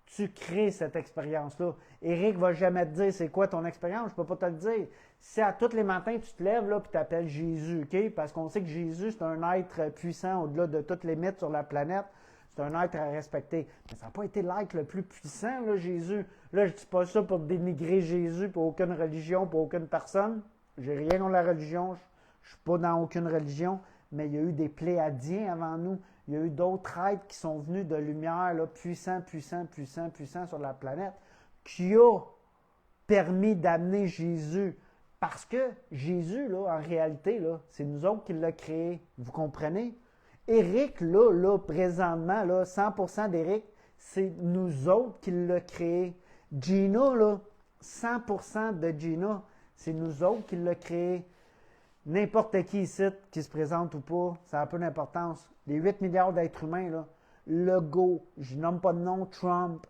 Tu crées cette expérience-là. Éric ne va jamais te dire c'est quoi ton expérience, je ne peux pas te le dire. Si à tous les matins, tu te lèves là et tu appelles Jésus, OK? Parce qu'on sait que Jésus, c'est un être puissant au-delà de toutes les mythes sur la planète. C'est un être à respecter. Mais ça n'a pas été l'être le plus puissant, là, Jésus. Là, je ne dis pas ça pour dénigrer Jésus, pour aucune religion, pour aucune personne. J'ai rien contre la religion. Je ne suis pas dans aucune religion. Mais il y a eu des Pléadiens avant nous. Il y a eu d'autres êtres qui sont venus de lumière, là, puissants sur la planète, qui ont permis d'amener Jésus. Parce que Jésus, là, en réalité, là, c'est nous autres qui l'a créé. Vous comprenez? Éric, là, présentement, là, 100% d'Éric, c'est nous autres qui l'a créé. Gina, là, 100% de Gina, c'est nous autres qui l'a créé. N'importe qui ici, qui se présente ou pas, ça a peu d'importance. Les 8 milliards d'êtres humains, là, le go, je nomme pas de nom, Trump,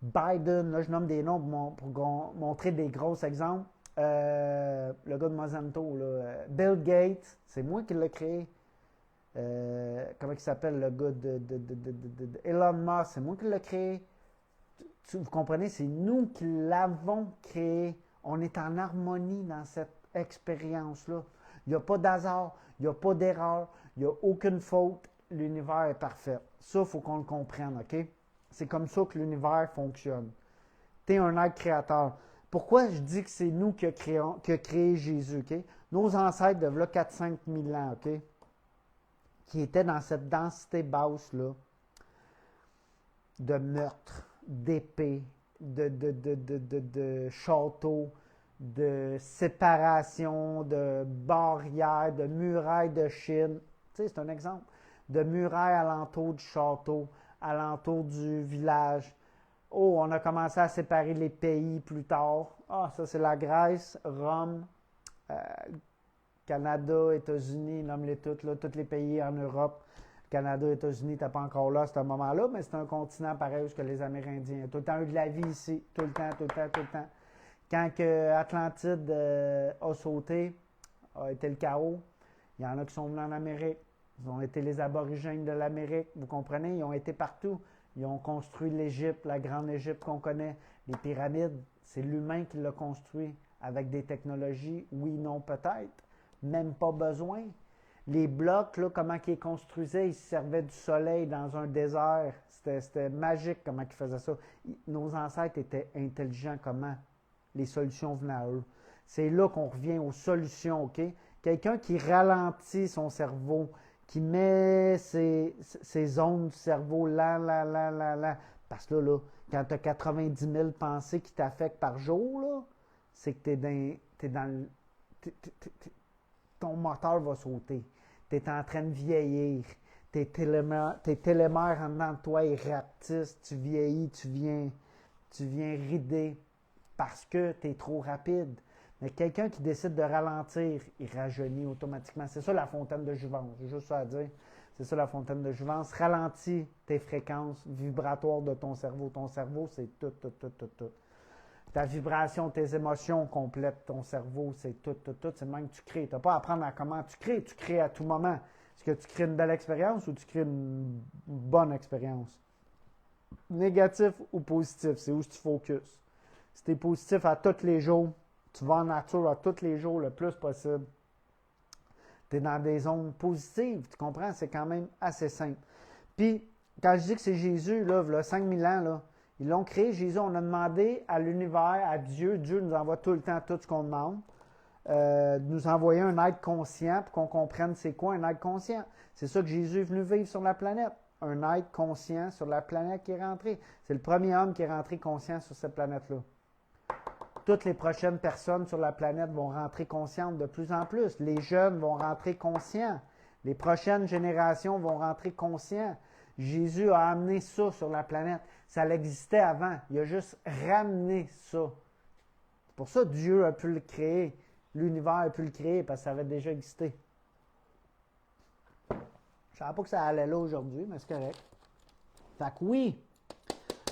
Biden, là, je nomme des noms pour montrer des gros exemples. Le gars de Monsanto, là, Bill Gates, c'est moi qui l'ai créé. Comment il s'appelle le gars de Elon Musk, c'est moi qui l'ai créé. Vous comprenez, c'est nous qui l'avons créé. On est en harmonie dans cette expérience-là. Il n'y a pas d'hasard, il n'y a pas d'erreur, il n'y a aucune faute. L'univers est parfait. Ça, il faut qu'on le comprenne, OK? C'est comme ça que l'univers fonctionne. Tu es un être créateur. Pourquoi je dis que c'est nous qui avons créé Jésus, OK? Nos ancêtres de 4-5 000 ans, OK? Qui étaient dans cette densité basse-là de meurtre, d'épée, de châteaux, de séparation, de barrières, de murailles de Chine. Tu sais, c'est un exemple. De murailles alentour du château, alentour du village. Oh, on a commencé à séparer les pays plus tard. Ah, ça c'est la Grèce, Rome, Canada, États-Unis, nomme-les toutes, là, tous les pays en Europe. Canada, États-Unis, tu n'es pas encore là à ce moment-là, mais c'est un continent pareil que les Amérindiens. Tout le temps eu de la vie ici, tout le temps. Quand que Atlantide a sauté, a été le chaos, il y en a qui sont venus en Amérique. Ils ont été les aborigènes de l'Amérique, vous comprenez? Ils ont été partout. Ils ont construit l'Égypte, la grande Égypte qu'on connaît. Les pyramides, c'est l'humain qui l'a construit avec des technologies. Oui, non, peut-être. Même pas besoin. Les blocs, là, comment ils construisaient, ils se servaient du soleil dans un désert. C'était magique comment ils faisaient ça. Nos ancêtres étaient intelligents comment les solutions venaient à eux. C'est là qu'on revient aux solutions, OK? Quelqu'un qui ralentit son cerveau, qui met ses zones du cerveau là. Parce que là, quand tu as 90 000 pensées qui t'affectent par jour, là, c'est que ton moteur va sauter. Tu es en train de vieillir. Tes télémères en dedans de toi, ils rapetissent. Tu vieillis, tu viens rider parce que tu es trop rapide. Mais quelqu'un qui décide de ralentir, il rajeunit automatiquement. C'est ça la fontaine de jouvence. J'ai juste ça à dire. C'est ça la fontaine de jouvence. Ralentis tes fréquences vibratoires de ton cerveau. Ton cerveau, c'est tout. Ta vibration, tes émotions complètent ton cerveau, c'est tout. C'est le même que tu crées. Tu n'as pas à apprendre à comment tu crées à tout moment. Est-ce que tu crées une belle expérience ou tu crées une bonne expérience? Négatif ou positif, c'est où tu focuses. Si tu es positif à tous les jours, tu vas en nature à tous les jours le plus possible. Tu es dans des zones positives, tu comprends? C'est quand même assez simple. Puis, quand je dis que c'est Jésus, là 5000 ans, là, ils l'ont créé, Jésus, on a demandé à l'univers, à Dieu, Dieu nous envoie tout le temps tout ce qu'on demande, de nous envoyer un être conscient pour qu'on comprenne c'est quoi un être conscient. C'est ça que Jésus est venu vivre sur la planète. Un être conscient sur la planète qui est rentré. C'est le premier homme qui est rentré conscient sur cette planète-là. toutes les prochaines personnes sur la planète vont rentrer conscientes de plus en plus. Les jeunes vont rentrer conscients. Les prochaines générations vont rentrer conscients. Jésus a amené ça sur la planète. Ça l'existait avant. Il a juste ramené ça. C'est pour ça que Dieu a pu le créer. L'univers a pu le créer parce que ça avait déjà existé. Je ne savais pas que ça allait là aujourd'hui, mais c'est correct. Fait que oui,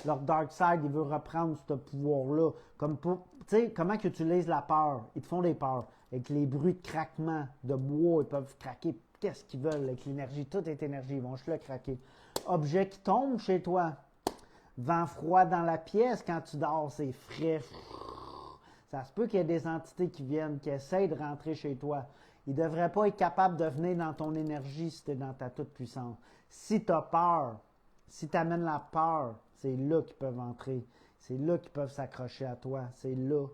leur Dark Side, il veut reprendre ce pouvoir-là. Comme tu sais, comment ils utilisent la peur? Ils te font des peurs. Avec les bruits de craquement de bois, ils peuvent craquer. Qu'est-ce qu'ils veulent avec l'énergie? Tout est énergie, ils vont juste le craquer. Objet qui tombe chez toi. Vent froid dans la pièce quand tu dors, c'est frais. Ça se peut qu'il y ait des entités qui viennent, qui essayent de rentrer chez toi. Ils ne devraient pas être capables de venir dans ton énergie si tu es dans ta toute-puissance. Si tu as peur, si tu amènes la peur, c'est là qu'ils peuvent entrer. C'est là qu'ils peuvent s'accrocher à toi. C'est là.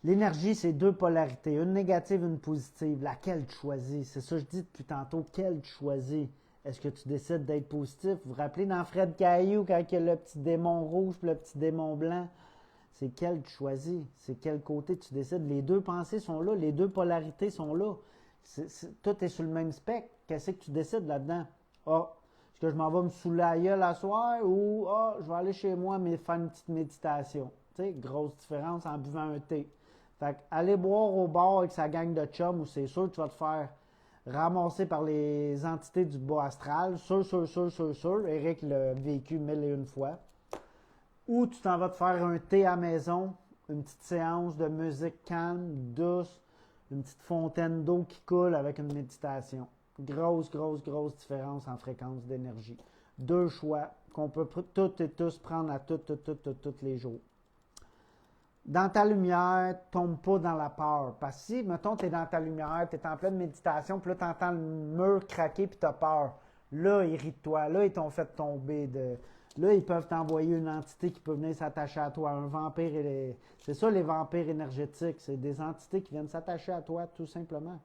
L'énergie, c'est deux polarités, une négative et une positive. Laquelle tu choisis? C'est ça que je dis depuis tantôt. Quelle tu choisis? Est-ce que tu décides d'être positif? Vous vous rappelez dans Fred Caillou, quand il y a le petit démon rouge et le petit démon blanc? C'est quel tu choisis? C'est quel côté tu décides? Les deux pensées sont là, les deux polarités sont là. Tout est sur le même spectre. Qu'est-ce que tu décides là-dedans? Ah, est-ce que je m'en vais me saouler la gueule à soir ou je vais aller chez moi mais faire une petite méditation? Tu sais, grosse différence en buvant un thé. Fait que aller boire au bar avec sa gang de chums où c'est sûr que tu vas te faire ramasser par les entités du bas astral. Sûr. Eric l'a vécu 1001 fois. Ou tu t'en vas te faire un thé à la maison, une petite séance de musique calme, douce, une petite fontaine d'eau qui coule avec une méditation. Grosse différence en fréquence d'énergie. Deux choix qu'on peut toutes et tous prendre à tous les jours. Dans ta lumière, tombe pas dans la peur. Parce que si, mettons, tu es dans ta lumière, tu es en pleine méditation, puis là, tu entends le mur craquer, puis tu as peur. Là, irrite-toi. Là, ils t'ont fait tomber de... Là, ils peuvent t'envoyer une entité qui peut venir s'attacher à toi. Un vampire, c'est ça les vampires énergétiques. C'est des entités qui viennent s'attacher à toi, tout simplement.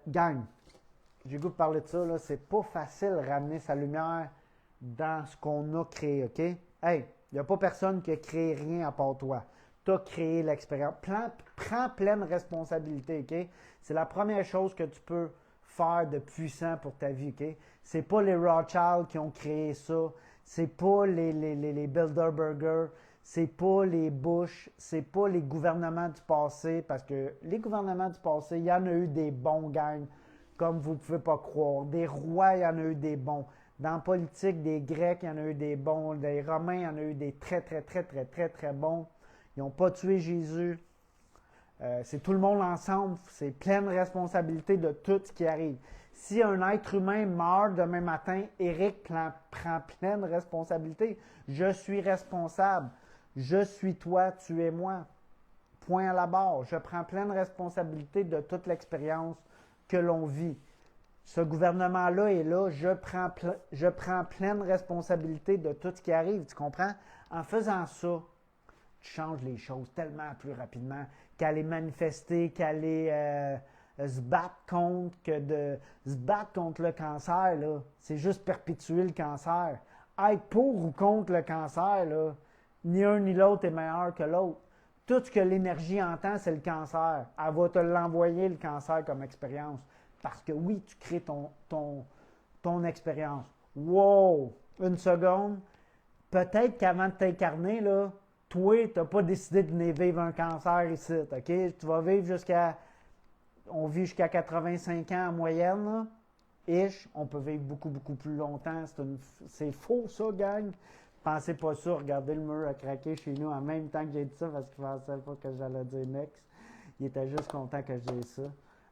Gang, j'ai goût de parler de ça. C'est pas facile de ramener sa lumière dans ce qu'on a créé, OK? Hey, il n'y a pas personne qui a créé rien à part toi. Tu as créé l'expérience. Prends pleine responsabilité, OK? C'est la première chose que tu peux faire de puissant pour ta vie, OK? C'est pas les Rothschild qui ont créé ça. C'est pas les Bilderberger. C'est pas les Bush. C'est pas les gouvernements du passé. Parce que les gouvernements du passé, il y en a eu des bons gangs, comme vous ne pouvez pas croire. Des rois, il y en a eu des bons. Dans la politique, des Grecs, il y en a eu des bons. Des Romains, il y en a eu des très bons. Ils n'ont pas tué Jésus. C'est tout le monde ensemble. C'est pleine responsabilité de tout ce qui arrive. Si un être humain meurt demain matin, Eric prend pleine responsabilité. Je suis responsable. Je suis toi, tu es moi. Point à la barre. Je prends pleine responsabilité de toute l'expérience que l'on vit. Ce gouvernement-là est là. Je prends pleine responsabilité de tout ce qui arrive. Tu comprends? En faisant ça, tu changes les choses tellement plus rapidement qu'aller manifester, qu'aller se battre contre, que de se battre contre le cancer, là, c'est juste perpétuer le cancer. Être pour ou contre le cancer, là, ni un ni l'autre est meilleur que l'autre. Tout ce que l'énergie entend, c'est le cancer. Elle va te l'envoyer, le cancer, comme expérience. Parce que oui, tu crées ton expérience. Wow! Une seconde. Peut-être qu'avant de t'incarner, là, toi, tu n'as pas décidé de venir vivre un cancer ici, OK? Tu vas vivre on vit jusqu'à 85 ans en moyenne, là. Ish. On peut vivre beaucoup plus longtemps. C'est faux, ça, gang. Pensez pas ça. Regardez le mur à craquer chez nous en même temps que j'ai dit ça parce qu'il ne pensait pas que j'allais dire next. Il était juste content que je dise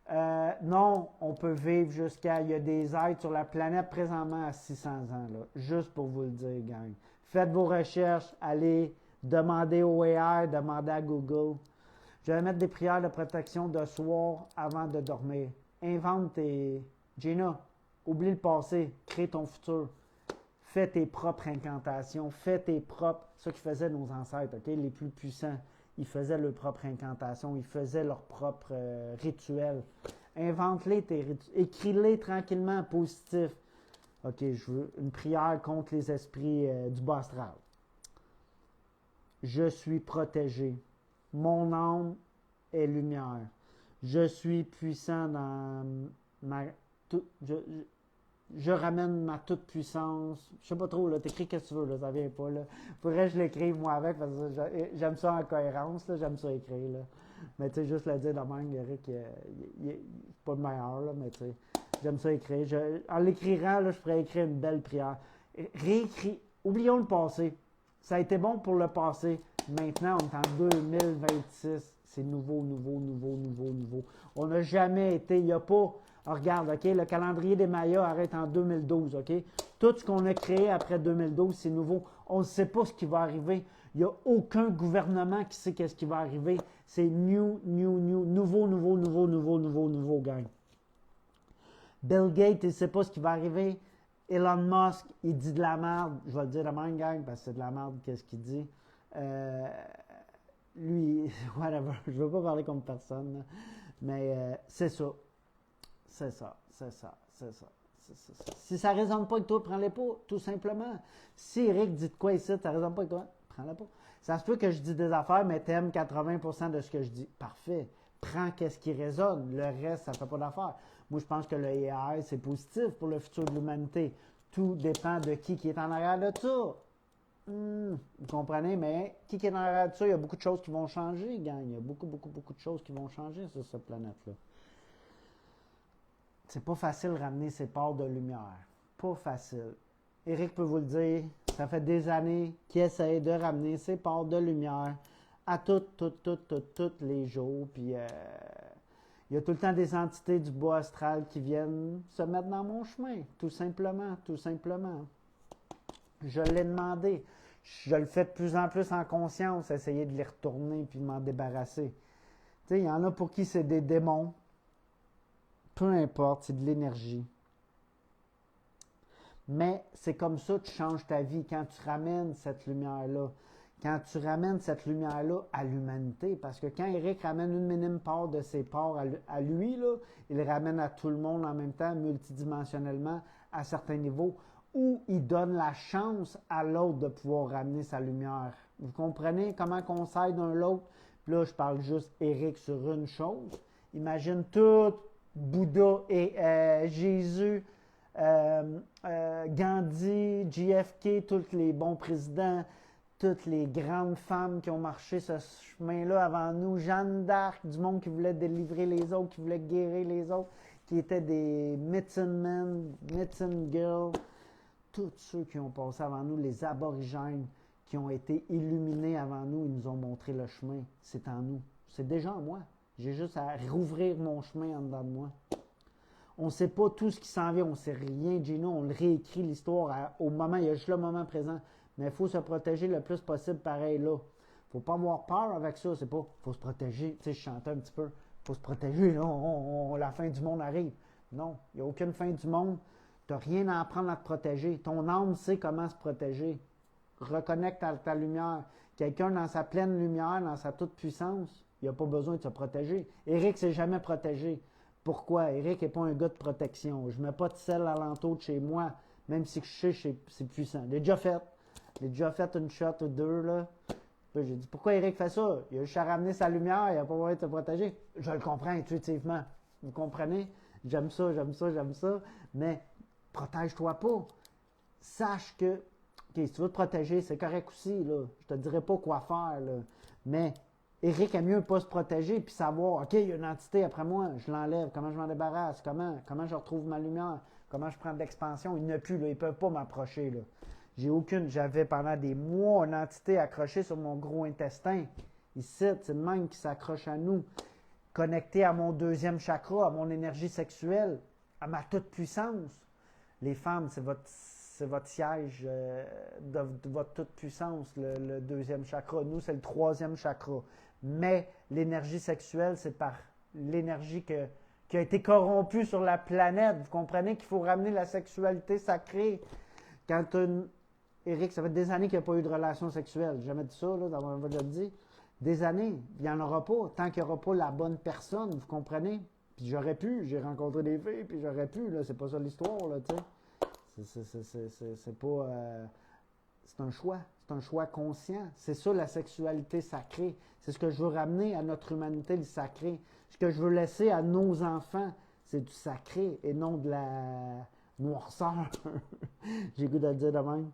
ça. Non, on peut vivre il y a des êtres sur la planète présentement à 600 ans, là. Juste pour vous le dire, gang. Faites vos recherches. Allez demander au AI, demandez à Google. Je vais mettre des prières de protection de soir avant de dormir. Invente tes... Gina, oublie le passé, crée ton futur. Fais tes propres incantations, fais tes propres... C'est ça que faisaient nos ancêtres, OK? Les plus puissants. Ils faisaient leurs propres incantations, ils faisaient leurs propres rituels. Invente-les tes rituels. Écris-les tranquillement, positif. OK, je veux une prière contre les esprits du bas astral. Je suis protégé. Mon âme est lumière. Je suis puissant dans ma... je ramène ma toute-puissance. Je sais pas trop, là, t'écris qu'est-ce que tu veux, là, ça vient pas, là. Faudrait que je l'écrive moi avec, parce que j'aime ça en cohérence, là, j'aime ça écrire, là. Mais tu sais, juste le dire de même, Eric, il est pas le meilleur, là, mais tu sais, j'aime ça écrire. En l'écrivant, là, je pourrais écrire une belle prière. Réécris, oublions le passé. Ça a été bon pour le passé. Maintenant, on est en 2026. C'est nouveau, nouveau, nouveau, nouveau, nouveau. On n'a jamais été, il n'y a pas... Alors, regarde, OK, le calendrier des Mayas arrête en 2012, OK? Tout ce qu'on a créé après 2012, c'est nouveau. On ne sait pas ce qui va arriver. Il n'y a aucun gouvernement qui sait qu'est-ce qui va arriver. C'est nouveau, nouveau, gang. Bill Gates, il ne sait pas ce qui va arriver. Elon Musk, il dit de la merde. Je vais le dire de même, gang, parce que c'est de la merde, qu'est-ce qu'il dit. Lui, whatever, je ne veux pas parler comme personne, là. Mais c'est ça. C'est ça. Si ça ne résonne pas avec toi, prends-les pas, tout simplement. Si Eric dit de quoi ici, ça ne résonne pas avec toi, prends-les pas. Ça se peut que je dis des affaires, mais t'aimes 80% de ce que je dis. Parfait. Prends qu'est-ce qui résonne. Le reste, ça ne fait pas d'affaire. Moi, je pense que le AI, c'est positif pour le futur de l'humanité. Tout dépend de qui est en arrière de ça. Vous comprenez? Mais qui est en arrière de ça? Il y a beaucoup de choses qui vont changer, gang. Il y a beaucoup de choses qui vont changer sur cette planète-là. C'est pas facile de ramener ces parts de lumière. Pas facile. Eric peut vous le dire, ça fait des années qu'il essaie de ramener ces parts de lumière à tous les jours. Puis il y a tout le temps des entités du bas astral qui viennent se mettre dans mon chemin. Tout simplement. Je l'ai demandé. Je le fais de plus en plus en conscience, essayer de les retourner puis de m'en débarrasser. Tu sais, il y en a pour qui c'est des démons. Peu importe, c'est de l'énergie. Mais c'est comme ça que tu changes ta vie quand tu ramènes cette lumière-là. Quand tu ramènes cette lumière-là à l'humanité. Parce que quand Eric ramène une minime part de ses parts à lui, là, il ramène à tout le monde en même temps, multidimensionnellement, à certains niveaux, où il donne la chance à l'autre de pouvoir ramener sa lumière. Vous comprenez comment on s'aide un l'autre? Puis là, je parle juste Eric sur une chose. Imagine tout Bouddha et Jésus, Gandhi, JFK, tous les bons présidents, toutes les grandes femmes qui ont marché ce chemin-là avant nous, Jeanne d'Arc, du monde qui voulait délivrer les autres, qui voulait guérir les autres, qui étaient des medicine men, medicine girls, tous ceux qui ont passé avant nous, les aborigènes qui ont été illuminés avant nous, ils nous ont montré le chemin. C'est en nous. C'est déjà en moi. J'ai juste à rouvrir mon chemin en dedans de moi. On ne sait pas tout ce qui s'en vient, on ne sait rien, Gino. On le réécrit l'histoire au moment, il y a juste le moment présent. Mais il faut se protéger le plus possible pareil là. Il ne faut pas avoir peur avec ça. C'est pas, il faut se protéger. Tu sais, je chantais un petit peu. Il faut se protéger, là. La fin du monde arrive. Non, il n'y a aucune fin du monde. Tu n'as rien à apprendre à te protéger. Ton âme sait comment se protéger. Reconnecte à ta lumière. Quelqu'un dans sa pleine lumière, dans sa toute puissance, il n'a pas besoin de se protéger. Eric ne s'est jamais protégé. Pourquoi? Eric n'est pas un gars de protection. Je ne mets pas de sel alentour de chez moi, même si je sais que c'est puissant. J'ai déjà fait une shot ou deux, là. J'ai dit, pourquoi Eric fait ça? Il a juste à ramener sa lumière, il n'a pas besoin de se protéger. Je le comprends intuitivement. Vous comprenez? J'aime ça, mais protège-toi pas. Sache que, OK, si tu veux te protéger, c'est correct aussi, là. Je te dirai pas quoi faire, là. Mais Eric aime mieux pas se protéger puis savoir, OK, il y a une entité après moi, je l'enlève, comment je m'en débarrasse, comment je retrouve ma lumière, comment je prends de l'expansion. Il n'y en a plus, là, ils ne peuvent pas m'approcher, là. J'avais pendant des mois une entité accrochée sur mon gros intestin. Ici, c'est le même qui s'accroche à nous, connecté à mon deuxième chakra, à mon énergie sexuelle, à ma toute-puissance. Les femmes, c'est votre siège de votre toute-puissance, le deuxième chakra. Nous, c'est le troisième chakra. Mais l'énergie sexuelle, c'est par l'énergie qui a été corrompue sur la planète. Vous comprenez qu'il faut ramener la sexualité sacrée. Quand Eric, ça fait des années qu'il n'y a pas eu de relation sexuelle. J'ai jamais dit ça, là, dans mon dit. Des années. Il n'y en aura pas. Tant qu'il n'y aura pas la bonne personne, vous comprenez? Puis j'ai rencontré des filles, puis j'aurais pu, là. C'est pas ça l'histoire, là, tu sais. C'est pas... c'est un choix. c'est un choix conscient. C'est ça la sexualité sacrée. C'est ce que je veux ramener à notre humanité, le sacré. Ce que je veux laisser à nos enfants, c'est du sacré et non de la noirceur. J'ai goût de le dire de même.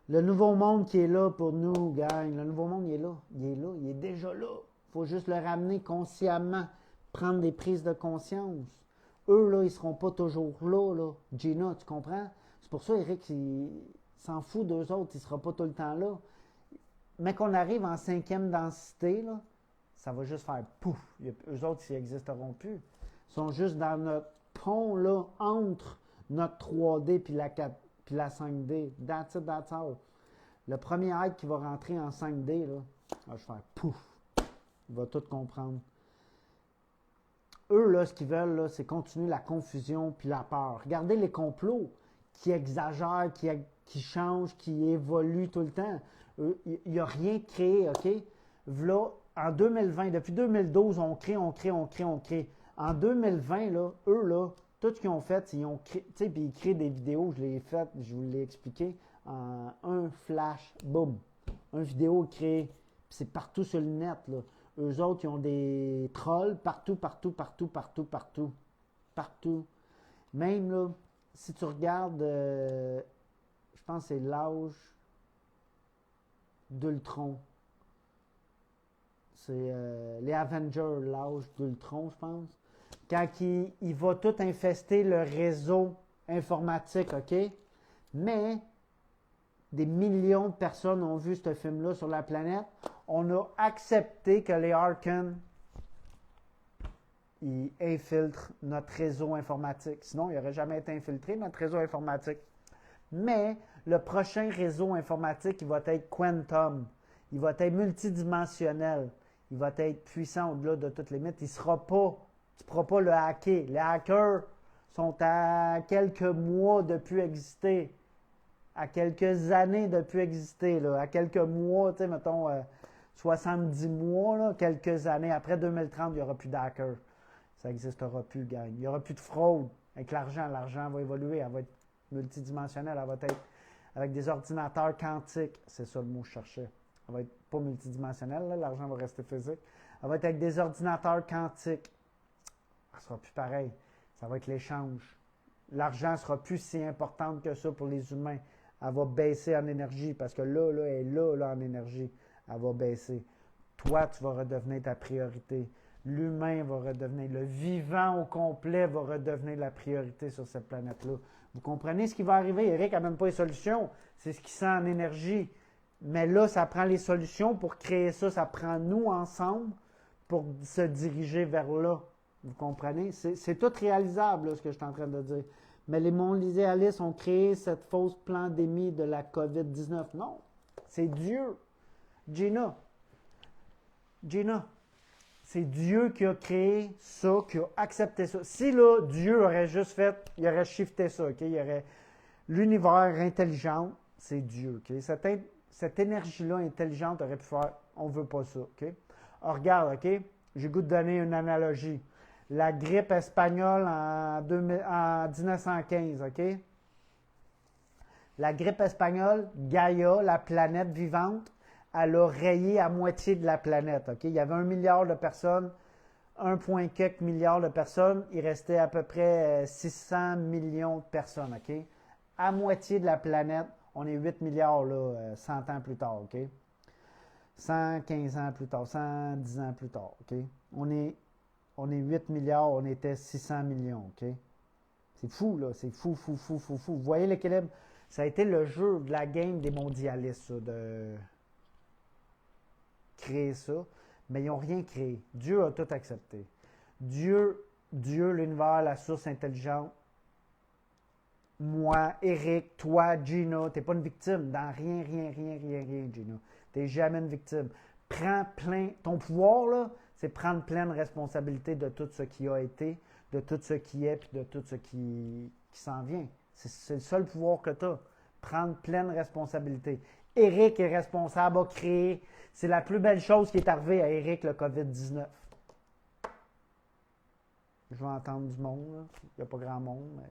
Le nouveau monde qui est là pour nous, gang, le nouveau monde, il est là. Il est là, il est déjà là. Il faut juste le ramener consciemment, prendre des prises de conscience. Eux, là, ils ne seront pas toujours là, là. Gina, tu comprends? C'est pour ça, Eric, il s'en fout d'eux autres, il ne sera pas tout le temps là. Mais qu'on arrive en 5e densité, là, ça va juste faire pouf. Eux autres, ils n'existeront plus. Ils sont juste dans notre pont, là, entre notre 3D puis la 4, puis la 5D. That's it, that's all. Le premier être qui va rentrer en 5D, là, va juste faire pouf. Il va tout comprendre. Eux, là, ce qu'ils veulent, là, c'est continuer la confusion puis la peur. Regardez les complots qui exagèrent, qui changent, qui évoluent tout le temps. Il n'y a rien créé, OK? Là, en 2020, depuis 2012, on crée. En 2020, là, eux, là, tout ce qu'ils ont fait, ils ont créé, tu sais, puis ils créent des vidéos, je l'ai fait, je vous l'ai expliqué, en un flash, boum, une vidéo créée, puis c'est partout sur le net, là. Eux autres, ils ont des trolls partout. Même, là, si tu regardes, je pense que c'est l'âge d'Ultron. C'est les Avengers, l'âge d'Ultron, je pense. Quand il va tout infester le réseau informatique, OK? Mais des millions de personnes ont vu ce film-là sur la planète. On a accepté que les Harkons ils infiltrent notre réseau informatique. Sinon, il n'aurait jamais été infiltré, notre réseau informatique. Mais le prochain réseau informatique, il va être quantum. Il va être multidimensionnel. Il va être puissant au-delà de toutes les limites. Il sera pas, tu ne pourras pas le hacker. Les hackers sont à quelques mois de plus exister. À quelques années de plus exister. Là. À quelques mois, tu sais, mettons 70 mois, là, quelques années. Après 2030, il n'y aura plus d'hackers. Ça n'existera plus, gang. Il n'y aura plus de fraude avec l'argent. L'argent va évoluer. Elle va être multidimensionnelle. Elle va être avec des ordinateurs quantiques. C'est ça le mot que je cherchais. Elle va être pas multidimensionnelle. L'argent va rester physique. Elle va être avec des ordinateurs quantiques. Ça ne sera plus pareil. Ça va être l'échange. L'argent ne sera plus si important que ça pour les humains. Elle va baisser en énergie parce que là, elle est là en énergie. Elle va baisser. Toi, tu vas redevenir ta priorité. L'humain va redevenir, le vivant au complet va redevenir la priorité sur cette planète-là. Vous comprenez ce qui va arriver? Eric n'a même pas les solutions. C'est ce qui sent en énergie. Mais là, ça prend les solutions pour créer ça. Ça prend nous ensemble pour se diriger vers là. Vous comprenez? C'est tout réalisable, là, ce que je suis en train de dire. Mais les mondialistes ont créé cette fausse pandémie de la COVID-19. Non, c'est Dieu. Gina, c'est Dieu qui a créé ça, qui a accepté ça. Si là, Dieu aurait juste fait, il aurait shifté ça, OK? Il y aurait l'univers intelligent, c'est Dieu, OK? Cette énergie-là intelligente aurait pu faire, on ne veut pas ça, OK? Alors, regarde, OK? J'ai goût de donner une analogie. La grippe espagnole en 1915, OK? La grippe espagnole, Gaïa, la planète vivante, elle a rayé à moitié de la planète, OK? Il y avait 1 milliard de personnes, 1,4 milliard de personnes, il restait à peu près 600 millions de personnes, OK? À moitié de la planète, on est 8 milliards, là, 100 ans plus tard, OK? 115 ans plus tard, 110 ans plus tard, OK? On est 8 milliards, on était 600 millions, OK? C'est fou, là, c'est fou. Vous voyez l'équilibre? Ça a été le jeu de la game des mondialistes, ça, de créer ça, mais ils n'ont rien créé. Dieu a tout accepté. Dieu, l'univers, la source intelligente, moi, Eric, toi, Gina, tu n'es pas une victime dans rien, Gina. Tu n'es jamais une victime. Prends plein, ton pouvoir, là, c'est prendre pleine responsabilité de tout ce qui a été, de tout ce qui est, puis de tout ce qui s'en vient. C'est le seul pouvoir que tu as. Prendre pleine responsabilité. Eric est responsable, a créé. C'est la plus belle chose qui est arrivée à Eric, le COVID-19. Je vais entendre du monde, là. Il n'y a pas grand monde, mais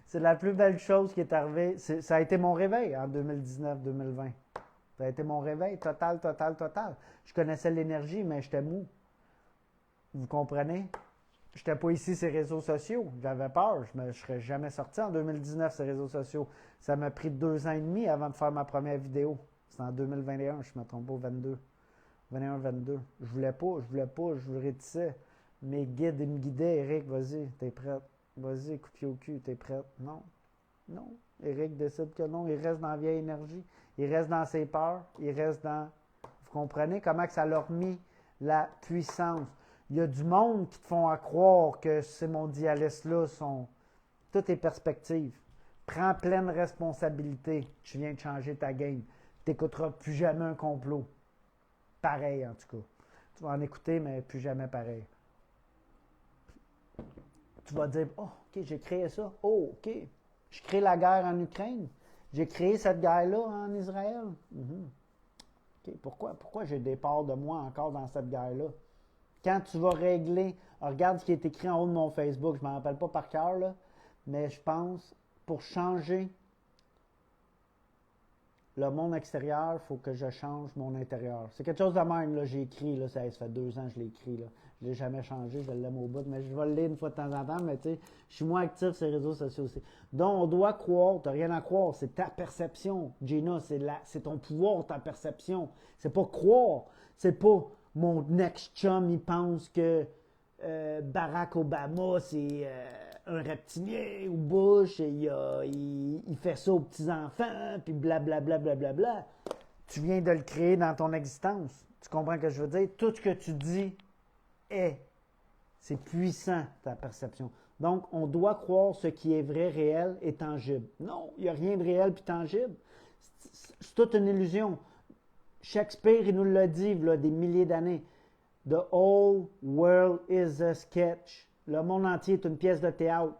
C'est la plus belle chose qui est arrivée. Ça a été mon réveil en 2019-2020. Ça a été mon réveil total, total, total. Je connaissais l'énergie, mais j'étais mou. Vous comprenez? Je n'étais pas ici sur les réseaux sociaux. J'avais peur. Je ne serais jamais sorti en 2019 sur les réseaux sociaux. Ça m'a pris 2 ans et demi avant de faire ma première vidéo. C'est en 2021, je ne me trompe pas, 22. 21-22. Je voulais pas, je le rétissais. Mes guides, ils me guidaient. Eric, vas-y, t'es prête. Vas-y, coup de pied au cul, t'es prête. Non, non. Eric décide que non. Il reste dans la vieille énergie. Il reste dans ses peurs. Il reste dans... Vous comprenez comment que ça leur mis la puissance? Il y a du monde qui te font à croire que ces mondialistes-là sont... Toutes tes perspectives. Prends pleine responsabilité. Tu viens de changer ta game. Tu n'écouteras plus jamais un complot. Pareil, en tout cas. Tu vas en écouter, mais plus jamais pareil. Tu vas dire, oh, OK, j'ai créé ça. Oh, OK. Je crée la guerre en Ukraine. J'ai créé cette guerre-là en Israël. OK, pourquoi j'ai des parts de moi encore dans cette guerre-là? Quand tu vas régler, regarde ce qui est écrit en haut de mon Facebook, je ne m'en rappelle pas par cœur, là, mais je pense, pour changer le monde extérieur, il faut que je change mon intérieur. C'est quelque chose de même, là, j'ai écrit, là, ça fait 2 ans que je l'ai écrit, là. Je ne l'ai jamais changé, je l'aime au bout, mais je vais le lire une fois de temps en temps, mais tu sais, je suis moins actif sur les réseaux sociaux aussi. Donc, on doit croire, tu n'as rien à croire, c'est ta perception, Gina, c'est ton pouvoir, ta perception. C'est pas croire, c'est pas mon ex-chum, il pense que Barack Obama, c'est un reptilien, ou Bush, et il fait ça aux petits-enfants, puis blablabla, blablabla. Tu viens de le créer dans ton existence. Tu comprends ce que je veux dire? Tout ce que tu dis est. C'est puissant, ta perception. Donc, on doit croire ce qui est vrai, réel et tangible. Non, il n'y a rien de réel puis tangible. C'est toute une illusion. Shakespeare, il nous l'a dit, il y a des milliers d'années. The whole world is a sketch. Le monde entier est une pièce de théâtre.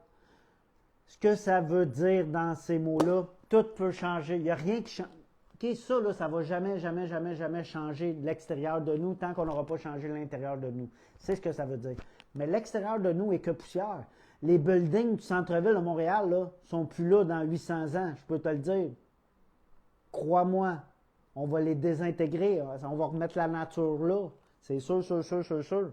Ce que ça veut dire dans ces mots-là, tout peut changer. Il n'y a rien qui change. OK, ça, là, ça ne va jamais, jamais, jamais, jamais changer l'extérieur de nous tant qu'on n'aura pas changé l'intérieur de nous. C'est ce que ça veut dire. Mais l'extérieur de nous est que poussière. Les buildings du centre-ville de Montréal ne sont plus là dans 800 ans, je peux te le dire. Crois-moi, on va les désintégrer. On va remettre la nature là. C'est sûr, sûr, sûr, sûr, sûr.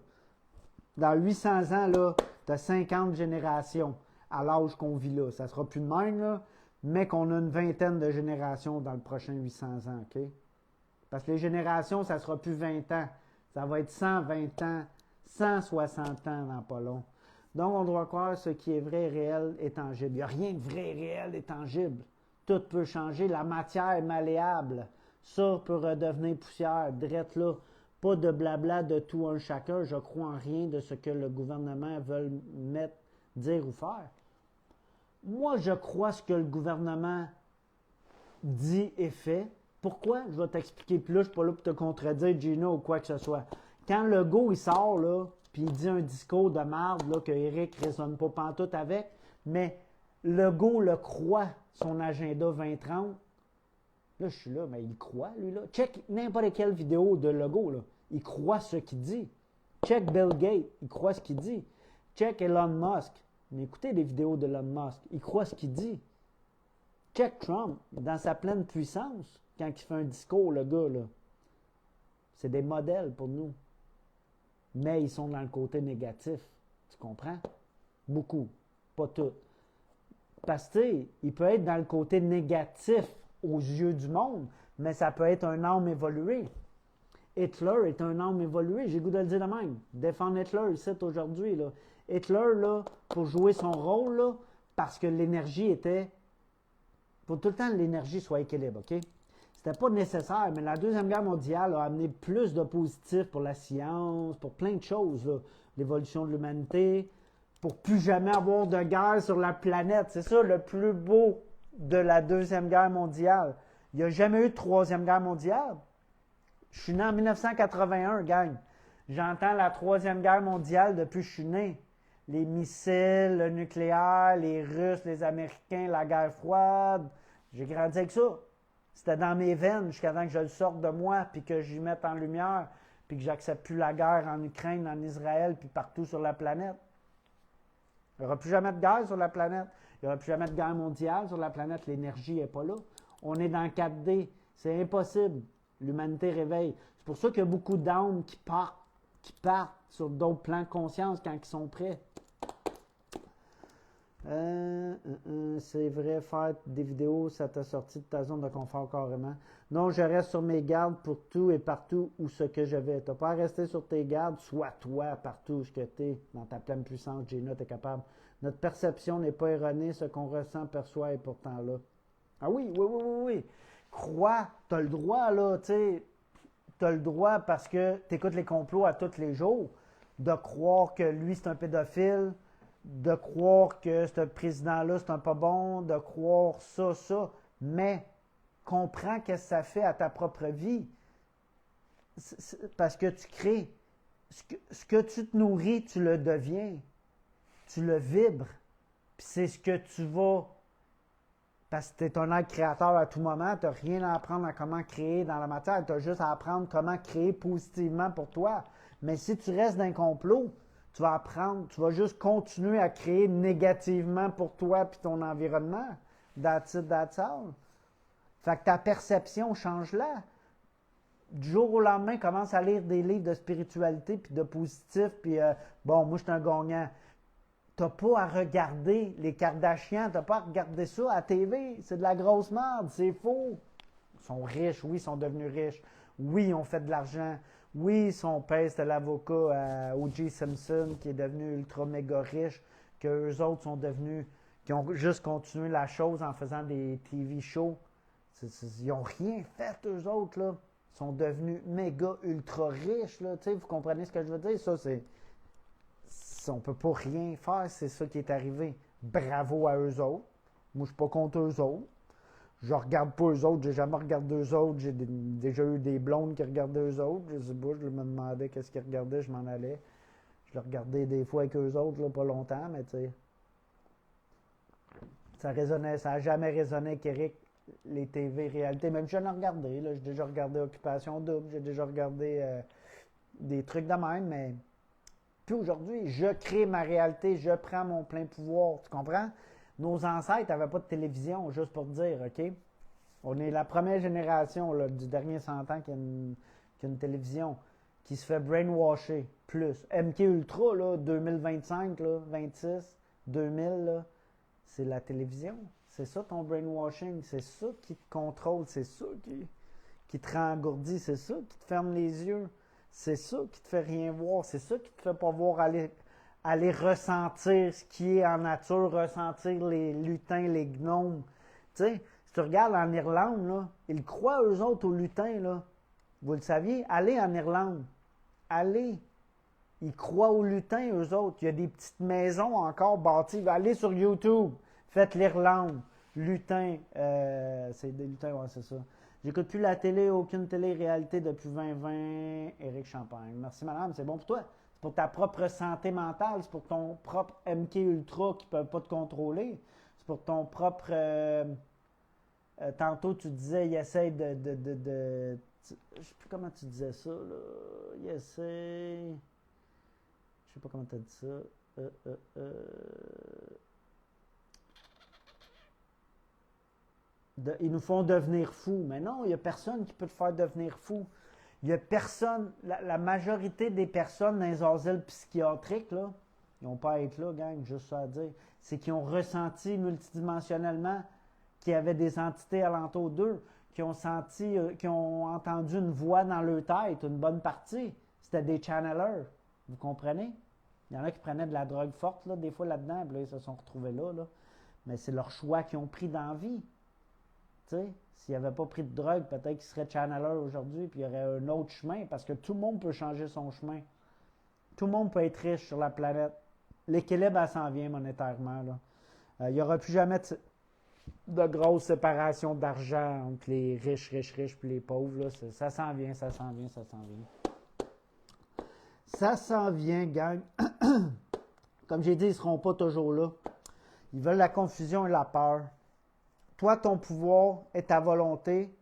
Dans 800 ans, là, tu as 50 générations à l'âge qu'on vit là. Ça ne sera plus de même, là, mais qu'on a une vingtaine de générations dans le prochain 800 ans, OK? Parce que les générations, ça ne sera plus 20 ans. Ça va être 120 ans, 160 ans dans pas long. Donc, on doit croire ce qui est vrai, réel et tangible. Il n'y a rien de vrai, réel et tangible. Tout peut changer. La matière est malléable. Ça peut redevenir poussière. Drette là. Pas de blabla de tout un chacun. Je crois en rien de ce que le gouvernement veut mettre, dire ou faire. Moi, je crois ce que le gouvernement dit et fait. Pourquoi? Je vais t'expliquer. Puis là, je ne suis pas là pour te contredire, Gino, ou quoi que ce soit. Quand Legault, il sort, là, puis il dit un discours de marde, là, que Eric ne résonne pas pantoute avec, mais Legault le croit, son agenda 2030. Là, je suis là, mais il croit, lui, là. Check n'importe quelle vidéo de Legault, là. Il croit ce qu'il dit. Check Bill Gates, il croit ce qu'il dit. Check Elon Musk. Mais écoutez les vidéos d'Elon Musk, il croit ce qu'il dit. Check Trump, dans sa pleine puissance, quand il fait un discours, le gars, là. C'est des modèles pour nous. Mais ils sont dans le côté négatif. Tu comprends? Beaucoup. Pas tout. Parce que, tu sais, il peut être dans le côté négatif aux yeux du monde, mais ça peut être un âme évolué. Hitler est un âme évolué, j'ai le goût de le dire de même. Défendre Hitler ici aujourd'hui, là. Hitler, là, pour jouer son rôle, là, parce que l'énergie était... Pour tout le temps, l'énergie soit équilibre, OK? C'était pas nécessaire, mais la Deuxième Guerre mondiale a amené plus de positifs pour la science, pour plein de choses, là. L'évolution de l'humanité, pour plus jamais avoir de guerre sur la planète. C'est ça le plus beau de la Deuxième Guerre mondiale. Il n'y a jamais eu de Troisième Guerre mondiale. Je suis né en 1981, gang. J'entends la Troisième Guerre mondiale depuis que je suis né. Les missiles, le nucléaire, les Russes, les Américains, la guerre froide. J'ai grandi avec ça. C'était dans mes veines jusqu'à temps que je le sorte de moi, puis que j'y mette en lumière, puis que j'accepte plus la guerre en Ukraine, en Israël, puis partout sur la planète. Il n'y aura plus jamais de guerre sur la planète. Il n'y aura plus jamais de guerre mondiale sur la planète. L'énergie n'est pas là. On est dans 4D. C'est impossible. L'humanité réveille. C'est pour ça qu'il y a beaucoup d'âmes qui partent sur d'autres plans de conscience quand ils sont prêts. C'est vrai, faire des vidéos, ça t'a sorti de ta zone de confort carrément. Non, je reste sur mes gardes pour tout et partout où ce que je vais. Tu n'as pas à rester sur tes gardes, sois toi partout où tu es. Dans ta pleine puissance, Gina, tu es capable. Notre perception n'est pas erronée, ce qu'on ressent, perçoit est pourtant là. Ah oui. Crois, tu as le droit, là, tu sais. Tu as le droit parce que tu écoutes les complots à tous les jours, de croire que lui, c'est un pédophile, de croire que ce président-là, c'est un pas bon, de croire ça. Mais comprends ce que ça fait à ta propre vie. Parce que tu crées. Ce que tu te nourris, tu le deviens. Tu le vibres. Puis c'est ce que tu vas. Parce que tu es un être créateur à tout moment. Tu n'as rien à apprendre à comment créer dans la matière. Tu as juste à apprendre comment créer positivement pour toi. Mais si tu restes dans un complot, tu vas apprendre, tu vas juste continuer à créer négativement pour toi et ton environnement. That's it, that's all. Fait que ta perception change-la. Du jour au lendemain, commence à lire des livres de spiritualité puis de positif. Puis, bon, moi, je suis un gagnant. Tu n'as pas à regarder les Kardashians, tu n'as pas à regarder ça à la TV. C'est de la grosse merde, c'est faux. Ils sont riches, oui, ils sont devenus riches. Oui, ils ont fait de l'argent. Oui, son père, c'était l'avocat à O.J. Simpson, qui est devenu ultra méga riche, qu'eux autres sont devenus, qui ont juste continué la chose en faisant des TV shows. Ils n'ont rien fait, eux autres, là. Ils sont devenus méga ultra riches, là. Tu sais, vous comprenez ce que je veux dire? Ça, c'est. On ne peut pas rien faire, c'est ça qui est arrivé. Bravo à eux autres. Moi, je ne suis pas contre eux autres. Je regarde pas eux autres, j'ai jamais regardé eux autres. J'ai déjà eu des blondes qui regardaient eux autres. Je sais pas, je me demandais qu'est-ce qu'ils regardaient, je m'en allais. Je le regardais des fois avec eux autres, là, pas longtemps, mais tu sais. Ça résonnait, ça n'a jamais résonné avec Eric, les TV réalité. Même je l'ai regardé, là, j'ai déjà regardé Occupation Double, j'ai déjà regardé des trucs de même, mais. Puis aujourd'hui, je crée ma réalité, je prends mon plein pouvoir, tu comprends? Nos ancêtres n'avaient pas de télévision, juste pour te dire, OK? On est la première génération là, du dernier 100 ans qui a une télévision, qui se fait brainwasher plus. MK Ultra, là, 2025, là, 26, 2000, là, c'est la télévision. C'est ça ton brainwashing, c'est ça qui te contrôle, c'est ça qui te rend engourdi, c'est ça qui te ferme les yeux. C'est ça qui te fait rien voir. C'est ça qui te fait pas voir aller ressentir ce qui est en nature, ressentir les lutins, les gnomes. Tu sais, si tu regardes en Irlande, là, ils croient eux autres aux lutins, là. Vous le saviez? Allez en Irlande. Allez. Ils croient aux lutins, eux autres. Il y a des petites maisons encore bâties. Allez sur YouTube. Faites l'Irlande. Lutins. C'est des lutins, ouais, c'est ça. J'écoute plus la télé, aucune télé-réalité depuis 2020. Éric Champagne. Merci, madame. C'est bon pour toi. C'est pour ta propre santé mentale. C'est pour ton propre MK Ultra qui ne peuvent pas te contrôler. C'est pour ton propre... tantôt, tu disais, il essaie de je ne sais plus comment tu disais ça, là. Il essaie... Je sais pas comment tu as dit ça. Ils nous font devenir fous. Mais non, il n'y a personne qui peut te faire devenir fou. Il n'y a personne, la majorité des personnes dans les asiles psychiatriques, là, ils n'ont pas à être là, gang, juste ça à dire. C'est qu'ils ont ressenti multidimensionnellement qu'il y avait des entités alentour d'eux, qui ont senti, qui ont entendu une voix dans leur tête, une bonne partie. C'était des channelers. Vous comprenez? Il y en a qui prenaient de la drogue forte, là, des fois là-dedans, puis là, ils se sont retrouvés là. Mais c'est leur choix qu'ils ont pris dans la vie. Tu sais, s'ils n'avaient pas pris de drogue, peut-être qu'ils seraient channelers aujourd'hui, puis il y aurait un autre chemin, parce que tout le monde peut changer son chemin. Tout le monde peut être riche sur la planète. L'équilibre, elle s'en vient monétairement. Là. Il n'y aura plus jamais de grosse séparation d'argent entre les riches, puis les pauvres. Là. Ça s'en vient, ça s'en vient, ça s'en vient. Ça s'en vient, gang. Comme j'ai dit, ils ne seront pas toujours là. Ils veulent la confusion et la peur. Toi, ton pouvoir est ta volonté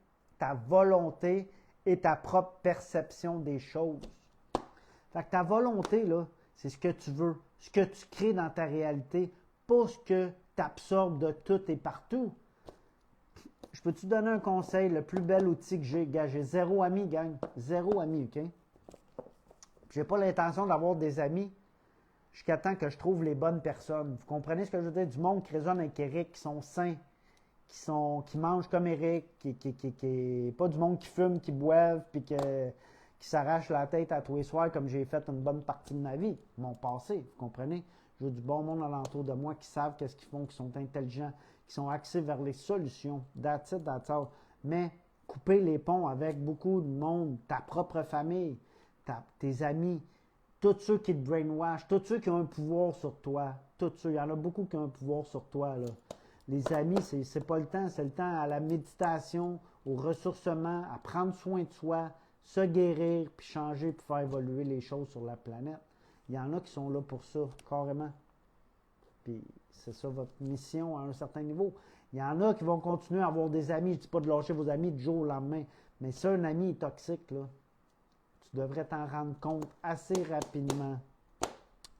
et ta propre perception des choses. Fait que ta volonté, là, c'est ce que tu veux, ce que tu crées dans ta réalité, pas ce que t'absorbe de tout et partout. Je peux te donner un conseil, le plus bel outil que j'ai, gars, j'ai zéro ami, gang. Zéro ami, OK? J'ai pas l'intention d'avoir des amis jusqu'à temps que je trouve les bonnes personnes. Vous comprenez ce que je veux dire? Du monde qui résonne avec Eric, qui sont sains, qui mangent comme Eric, pas du monde qui fume, qui boivent, puis qui s'arrache la tête à tous les soirs comme j'ai fait une bonne partie de ma vie, mon passé, vous comprenez? Je veux du bon monde alentour de moi qui savent qu'est-ce qu'ils font, qui sont intelligents, qui sont axés vers les solutions. That's it, that's all. Mais couper les ponts avec beaucoup de monde, ta propre famille, tes amis, tous ceux qui te brainwash, tous ceux qui ont un pouvoir sur toi, tous ceux, il y en a beaucoup qui ont un pouvoir sur toi, là. Les amis, c'est pas le temps, c'est le temps à la méditation, au ressourcement, à prendre soin de soi, se guérir, puis changer, puis faire évoluer les choses sur la planète. Il y en a qui sont là pour ça, carrément. Puis c'est ça votre mission à un certain niveau. Il y en a qui vont continuer à avoir des amis. Je ne dis pas de lâcher vos amis du jour au lendemain. Mais si un ami est toxique, là, tu devrais t'en rendre compte assez rapidement.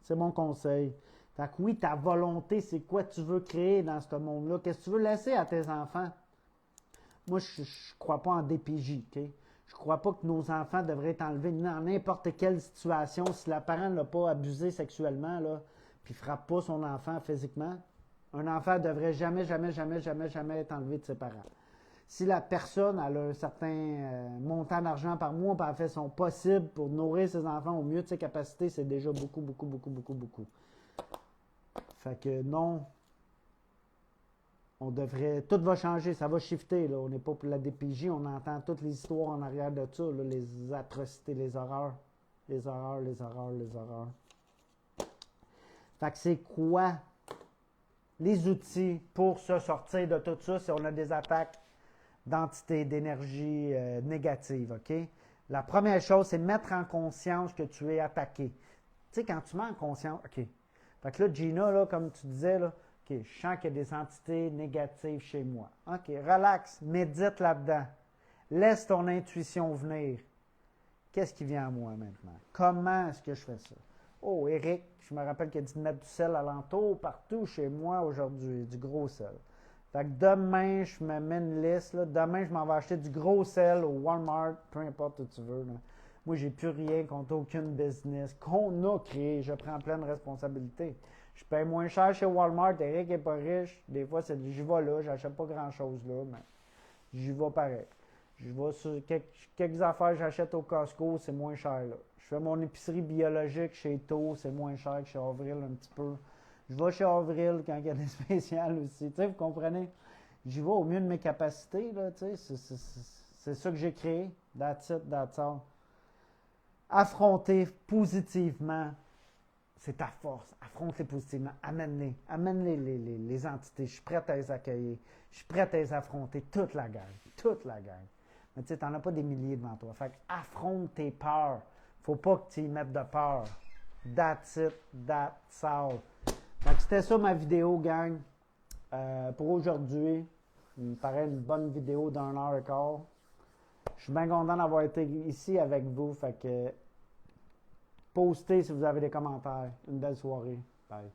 C'est mon conseil. Fait que oui, ta volonté, c'est quoi tu veux créer dans ce monde-là? Qu'est-ce que tu veux laisser à tes enfants? Moi, je ne crois pas en DPJ, OK? Je ne crois pas que nos enfants devraient être enlevés dans n'importe quelle situation. Si la parent n'a pas abusé sexuellement, là, puis ne frappe pas son enfant physiquement, un enfant ne devrait jamais, jamais, jamais, jamais, jamais être enlevé de ses parents. Si la personne a un certain montant d'argent par mois, puis elle fait son possible pour nourrir ses enfants au mieux de ses capacités, c'est déjà beaucoup, beaucoup, beaucoup, beaucoup, beaucoup. Fait que non, on devrait, tout va changer, ça va shifter, là. On n'est pas pour la DPJ, on entend toutes les histoires en arrière de ça, là, les atrocités, les horreurs. Les horreurs, les horreurs, les horreurs. Fait que c'est quoi les outils pour se sortir de tout ça si on a des attaques d'entités, d'énergie négative, OK? La première chose, c'est mettre en conscience que tu es attaqué. Tu sais, quand tu mets en conscience, OK. Fait que là, Gina, là, comme tu disais, là, OK, je sens qu'il y a des entités négatives chez moi. OK, relax, médite là-dedans. Laisse ton intuition venir. Qu'est-ce qui vient à moi maintenant? Comment est-ce que je fais ça? Oh, Eric, je me rappelle qu'il a dit de mettre du sel alentour, partout chez moi aujourd'hui, du gros sel. Fait que demain, je me mets une liste. Là. Demain, je m'en vais acheter du gros sel au Walmart, peu importe où tu veux. Là. Moi, j'ai plus rien contre aucune business qu'on a créé. Je prends pleine responsabilité. Je paye moins cher chez Walmart. Eric n'est pas riche. Des fois, j'y vais là. J'achète pas grand-chose là, mais j'y vais pareil. Je vais sur quelques affaires que j'achète au Costco, c'est moins cher là. Je fais mon épicerie biologique chez Too, c'est moins cher que chez Avril un petit peu. Je vais chez Avril quand il y a des spéciales aussi. Tu sais, vous comprenez? J'y vais au mieux de mes capacités, là, tu sais. C'est ça que j'ai créé. That's it, that's all. Affronter positivement, c'est ta force. Affronte-les positivement. Amène-les. Amène-les les entités. Je suis prête à les accueillir. Je suis prête à les affronter. Toute la gang. Toute la gang. Mais tu sais, t'en as pas des milliers devant toi. Fait que affronte tes peurs. Faut pas que tu y mettes de peur. That's it, that's all. Fait que c'était ça ma vidéo, gang. Pour aujourd'hui, il me paraît une bonne vidéo d'1 heure et quart. Je suis bien content d'avoir été ici avec vous. Fait que postez si vous avez des commentaires. Une belle soirée. Bye.